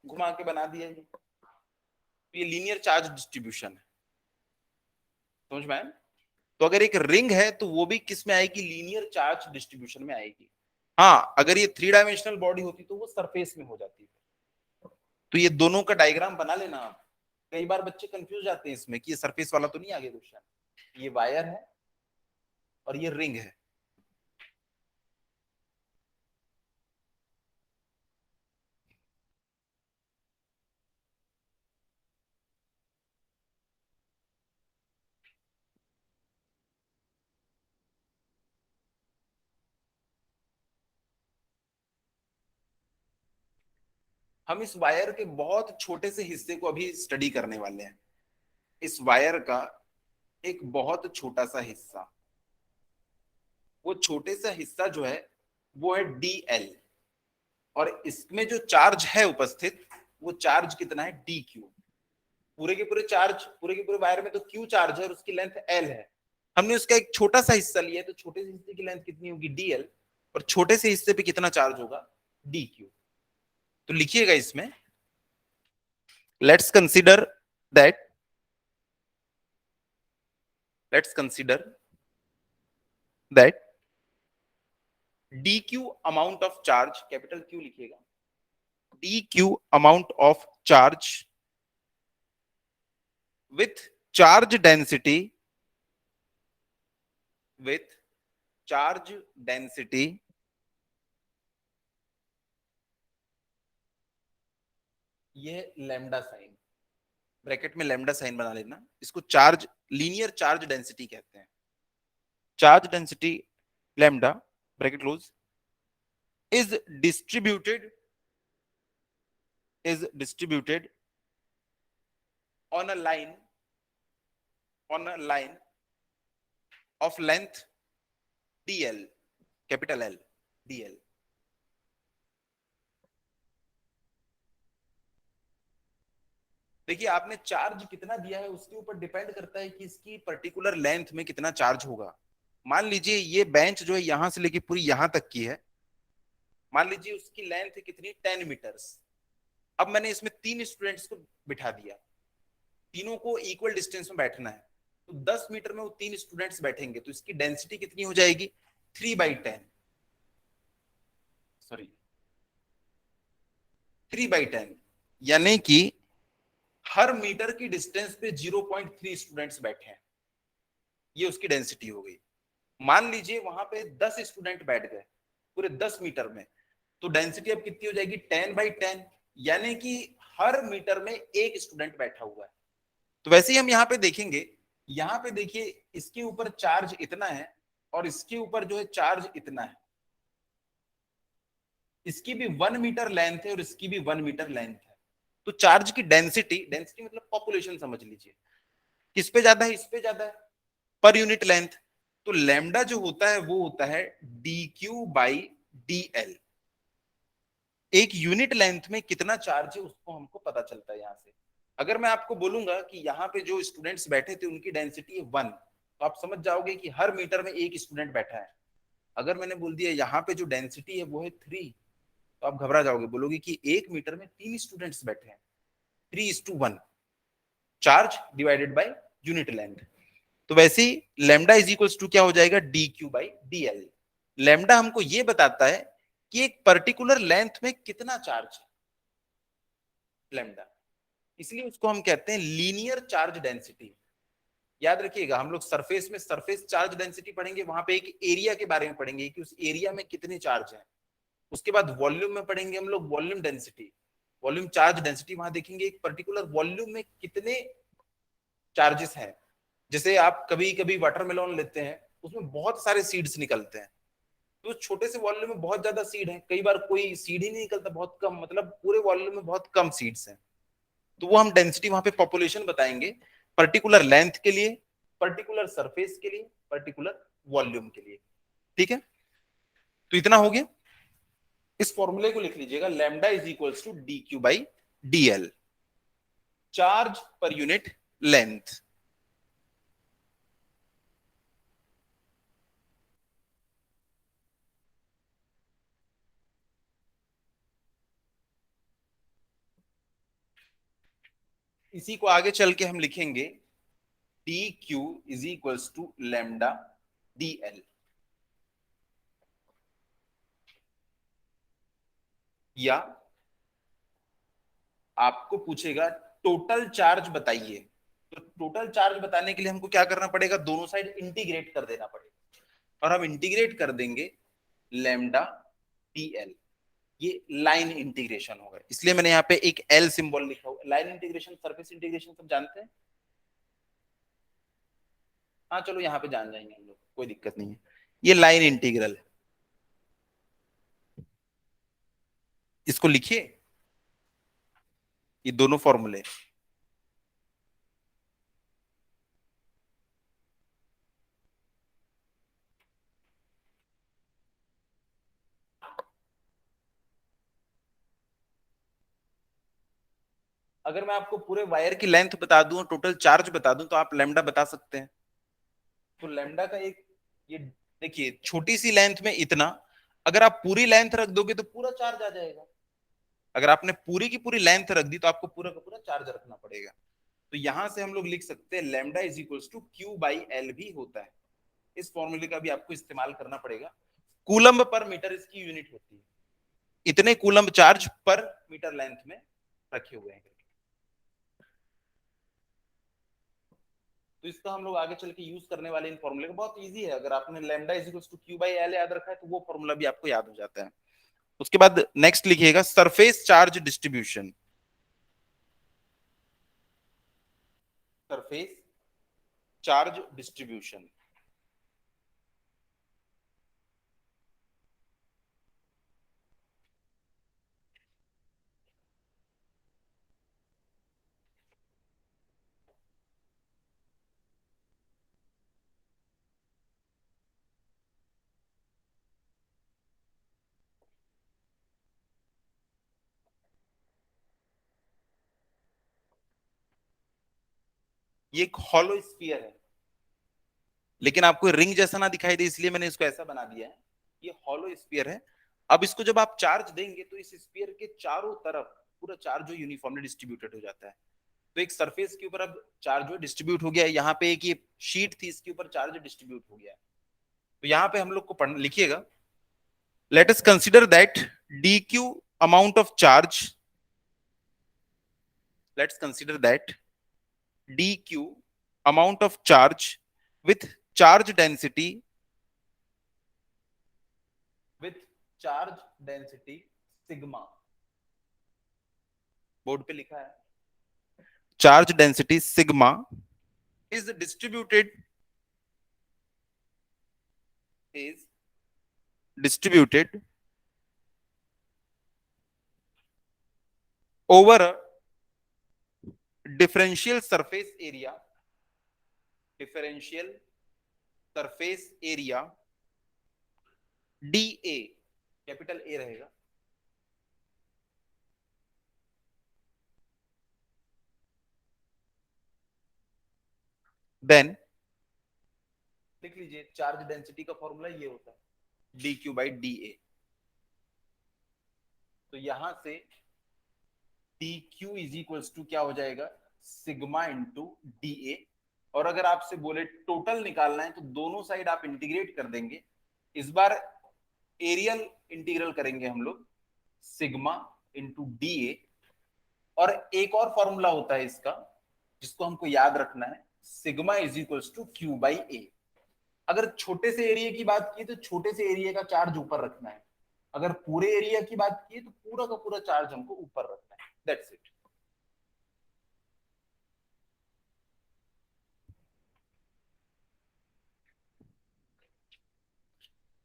घुमा के बना दिया, ये लीनियर चार्ज डिस्ट्रीब्यूशन है। समझ में आया? तो अगर एक रिंग है तो वो भी किस में आएगी, लीनियर चार्ज डिस्ट्रीब्यूशन में आएगी। हाँ, अगर ये थ्री डायमेंशनल बॉडी होती तो वो सरफेस में हो जाती है। तो ये दोनों का डायग्राम बना लेना आप। कई बार बच्चे कंफ्यूज जाते हैं इसमें कि ये सरफेस वाला तो नहीं आगे क्वेश्चन, ये वायर है और ये रिंग है। हम इस वायर के बहुत छोटे से हिस्से को अभी स्टडी करने वाले हैं। इस वायर का एक बहुत छोटा सा हिस्सा, वो छोटे सा हिस्सा जो है वो है DL, और इसमें जो चार्ज है उपस्थित, वो चार्ज कितना है, DQ। पूरे के पूरे चार्ज, पूरे के पूरे वायर में तो Q चार्ज है और उसकी लेंथ L है। हमने उसका एक छोटा सा हिस्सा लिया है, तो छोटे से हिस्से की लेंथ कितनी होगी, DL, और छोटे से हिस्से पे कितना चार्ज होगा, DQ। तो लिखिएगा इसमें, let's consider that, let's consider that DQ amount of charge, capital Q लिखिएगा, DQ amount of charge with charge density, with charge density ये लैम्डा साइन, ब्रैकेट में लैम्डा साइन बना लेना, इसको चार्ज, लीनियर चार्ज डेंसिटी कहते हैं। Charge density lambda bracket close is distributed is distributed on a line of length dl, capital L, dl। देखिए आपने charge कितना दिया है उसके ऊपर डिपेंड करता है कि इसकी पर्टिकुलर लेंथ में कितना चार्ज होगा। मान लीजिए ये बेंच जो है यहां से लेके पूरी यहां तक की है, मान लीजिए उसकी लेंथ कितनी 10 मीटर्स। अब मैंने इसमें 3 स्टूडेंट्स को बिठा दिया, तीनों को इक्वल डिस्टेंस में बैठना है, तो 10 मीटर में वो 3 स्टूडेंट्स बैठेंगे, तो इसकी डेंसिटी कितनी हो जाएगी 3/10, सॉरी 3/10, यानी कि हर मीटर की डिस्टेंस पे 0.3 स्टूडेंट्स बैठे हैं, ये उसकी डेंसिटी हो गई। मान लीजिए वहां पे 10 स्टूडेंट बैठ गए पूरे 10 मीटर में, तो डेंसिटी अब कितनी हो जाएगी 10/10, यानी कि हर मीटर में एक स्टूडेंट बैठा हुआ है। तो वैसे ही हम यहाँ पे देखेंगे, यहाँ पे देखिए इसके ऊपर चार्ज इतना है और इसके ऊपर जो है चार्ज इतना है, इसकी भी 1 मीटर लेंथ है और इसकी भी 1 मीटर लेंथ है। तो चार्ज की डेंसिटी, डेंसिटी मतलब पॉपुलेशन समझ लीजिए, किस पे ज्यादा है, इस पे ज्यादा है, पर यूनिट लेंथ। तो लैम्डा जो होता है वो होता है dq/dl, एक यूनिट लेंथ में कितना चार्ज है उसको हमको पता चलता है यहां से। अगर मैं आपको बोलूंगा कि यहाँ पे जो स्टूडेंट्स बैठे थे उनकी डेंसिटी है 1, तो आप समझ जाओगे कि हर मीटर में एक स्टूडेंट बैठा है। अगर मैंने बोल दिया यहाँ पे जो डेंसिटी है वो है 3, तो आप घबरा जाओगे, बोलोगे कि एक मीटर में 3 स्टूडेंट्स बैठे हैं, 3:1 charge divided by unit length. तो वैसे ही लैम्डा इज इक्वल्स टू क्या हो जाएगा dq/dl। लैम्डा हमको ये बताता है कि एक पर्टिकुलर लेंथ में कितना चार्ज है लैम्डा, इसलिए उसको हम कहते हैं लीनियर चार्ज डेंसिटी। याद रखिएगा हम लोग सरफेस में सरफेस चार्ज डेंसिटी पढ़ेंगे, वहां पे एक एरिया के बारे में पढ़ेंगे कि उस एरिया में कितने चार्ज हैं। उसके बाद वॉल्यूम में पढ़ेंगे हम लोग volume density, volume charge density, वहां देखेंगे एक पर्टिकुलर वॉल्यूम में कितने चार्जेस हैं। जैसे आप कभी कभी वाटरमेलन लेते हैं, उसमें बहुत सारे सीड्स निकलते हैं, तो छोटे से वॉल्यूम में बहुत ज्यादा सीड है, कई बार कोई सीड ही नहीं निकलता, बहुत कम, मतलब पूरे वॉल्यूम में बहुत कम सीड्स हैं। तो वो हम डेंसिटी वहां पे पॉपुलेशन बताएंगे पर्टिकुलर लेंथ के लिए, पर्टिकुलर सरफेस के लिए, पर्टिकुलर वॉल्यूम के लिए। ठीक है, तो इतना हो गया। इस फॉर्मूले को लिख लीजिएगा, lambda is equals to dq/dl, charge per unit length. इसी को आगे चल के हम लिखेंगे dq is equals to lambda dl, या आपको पूछेगा टोटल चार्ज बताइए, तो टोटल चार्ज बताने के लिए हमको क्या करना पड़ेगा, दोनों साइड इंटीग्रेट कर देना पड़ेगा, और हम इंटीग्रेट कर देंगे लैम्डा dl, ये लाइन इंटीग्रेशन होगा, इसलिए मैंने यहाँ पे एक L सिंबल लिखा हुआ। लाइन इंटीग्रेशन, सरफेस इंटीग्रेशन सब जानते हैं, हाँ चलो यहाँ पे जान जाएंगे हम लोग, कोई दिक्कत नहीं है। ये लाइन इंटीग्रल है, इसको लिखिए, ये दोनों फॉर्मूले। अगर मैं आपको पूरे वायर की लेंथ बता दूं और टोटल चार्ज बता दूं तो आप लैम्डा बता सकते हैं। तो लैम्डा का एक, ये देखिए छोटी सी लेंथ में इतना, अगर आप पूरी लेंथ रख दोगे तो पूरा चार्ज आ जाएगा। अगर आपने पूरी की पूरी लेंथ रख दी तो आपको पूरा का पूरा चार्ज रखना पड़ेगा। तो यहां से हम लोग लिख सकते हैं lambda is equals to q/l भी होता है। इस फॉर्मूले का भी आपको इस्तेमाल करना पड़ेगा। कूलम्ब पर मीटर इसकी यूनिट होती है, इतने कूलम्ब चार्ज पर मीटर लेंथ में रखे हुए हैं। तो तो इसका हम लोग आगे चल के यूज करने वाले इन फॉर्मूले को, बहुत इजी है। अगर आपने lambda is equal to Q by L याद रखा है तो वो फॉर्मूला भी आपको याद हो जाता है। उसके बाद नेक्स्ट लिखिएगा surface charge distribution. Surface charge distribution, ये एक हॉलो स्फीयर है, लेकिन आपको रिंग जैसा ना दिखाई दे इसलिए मैंने इसको ऐसा बना दिया है। ये हॉलो स्फीयर है। अब इसको जब आप चार्ज देंगे तो इस स्फीयर के चारों तरफ पूरा चार्ज जो यूनिफॉर्मली डिस्ट्रीब्यूटेड हो जाता है। तो एक सरफेस के ऊपर अब चार्ज जो डिस्ट्रीब्यूट हो गया है, यहाँ पे एक ये शीट थी इसके ऊपर चार्ज डिस्ट्रीब्यूट हो गया है। तो यहाँ पे हम लोग को पढ़ लिखिएगा, let us consider that D Q amount of charge, let's consider that dq amount of charge with charge density, with charge density sigma, board पे लिखा है charge density sigma is distributed over a differential surface area, differential surface area dA, capital A रहेगा, then लिख लीजिए charge density का formula ये होता है D Q by D A. तो यहां से D Q is equals to क्या हो जाएगा, सिग्मा इंटू डी ए। और अगर आपसे बोले टोटल निकालना है तो दोनों साइड आप इंटीग्रेट कर देंगे। इस बार एरियल इंटीग्रल करेंगे हम लोग, सिग्मा इंटू डी ए। और एक और फॉर्मूला होता है इसका जिसको हमको याद रखना है, sigma is equals to Q by A. अगर छोटे से एरिया की बात की तो छोटे से एरिया का चार्ज ऊपर रखना है, अगर पूरे एरिया की बात की तो पूरा का पूरा चार्ज हमको ऊपर रखना है। That's it.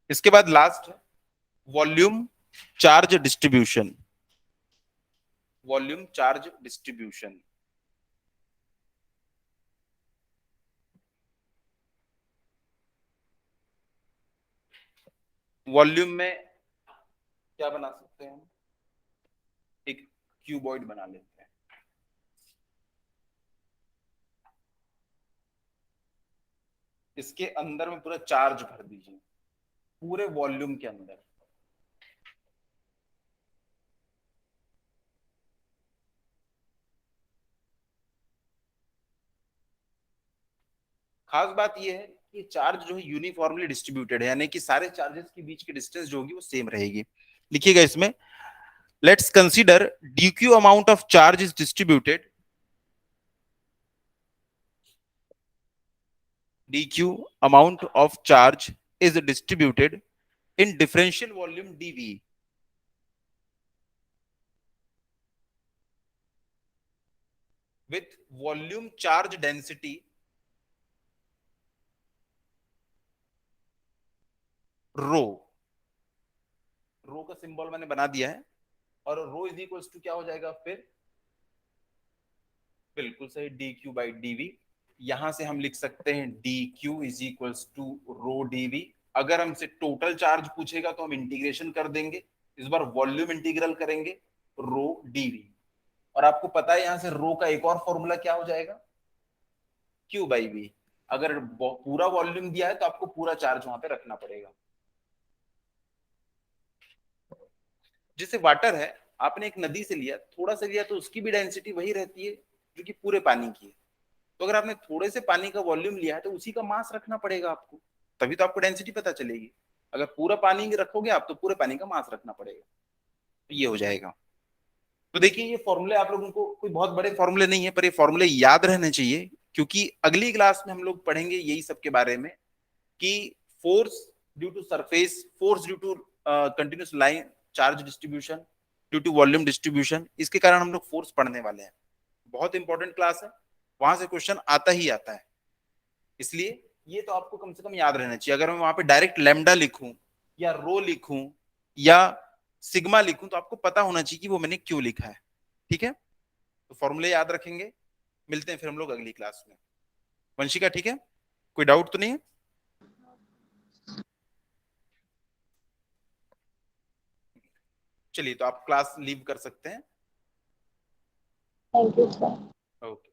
इसके बाद लास्ट है volume charge distribution, volume charge distribution. Volume में क्या बना सकते हैं हम, एक क्यूबॉइड बना लेते हैं। इसके अंदर में पूरा चार्ज भर दीजिए, पूरे वॉल्यूम के अंदर। खास बात यह है कि चार्ज जो है यूनिफॉर्मली डिस्ट्रीब्यूटेड है, यानी कि सारे चार्जेस के बीच की डिस्टेंस जो होगी वो सेम रहेगी। लिखिएगा इसमें, let's consider dq amount of charge is distributed, dq amount of charge is distributed in differential volume dV with volume charge density रो। रो का सिंबल मैंने बना दिया है, और रो इज इक्वल्स टू क्या हो जाएगा फिर, बिल्कुल सही, डी क्यू बाई डीवी। यहां से हम लिख सकते हैं D Q is equals to rho D V. अगर हमसे टोटल चार्ज पूछेगा तो हम इंटीग्रेशन कर देंगे, इस बार वॉल्यूम इंटीग्रल करेंगे रो डीवी। और आपको पता है यहां से रो का एक और फॉर्मूला क्या हो जाएगा, क्यू बाई वी। अगर पूरा वॉल्यूम दिया है तो आपको पूरा चार्ज वहां पे रखना पड़ेगा। जैसे वाटर है, आपने एक नदी से लिया, थोड़ा सा लिया तो उसकी भी डेंसिटी वही रहती है जो कि पूरे पानी की है। तो अगर आपने थोड़े से पानी का वॉल्यूम लिया है तो उसी का मास रखना पड़ेगा आपको, तभी तो आपको डेंसिटी पता चलेगी। अगर पूरा पानी रखोगे आप तो पूरे पानी का मास रखना पड़ेगा, तो ये हो जाएगा। तो देखिए ये फॉर्मूले आप लोगों को कोई बहुत बड़े फॉर्मूले नहीं है, पर ये फॉर्मूले याद रहने चाहिए। क्योंकि अगली क्लास में हम लोग पढ़ेंगे यही सब के बारे में कि force due to surface, force due to continuous line charge distribution, due to volume distribution, इसके कारण हम लोग फोर्स पढ़ने वाले हैं। बहुत इंपॉर्टेंट क्लास है, वहां से क्वेश्चन आता ही आता है, इसलिए ये तो आपको कम से कम याद रहना चाहिए। अगर मैं वहां पे डायरेक्ट लैम्डा लिखूं या रो लिखूं या सिग्मा लिखूं तो आपको पता होना चाहिए कि वो मैंने क्यों लिखा है। ठीक है, तो फॉर्मूले याद रखेंगे। मिलते हैं फिर हम लोग अगली क्लास में। वंशिका ठीक है, कोई डाउट तो नहीं है? चलिए तो आप क्लास लीव कर सकते हैं। Thank you sir. ओके।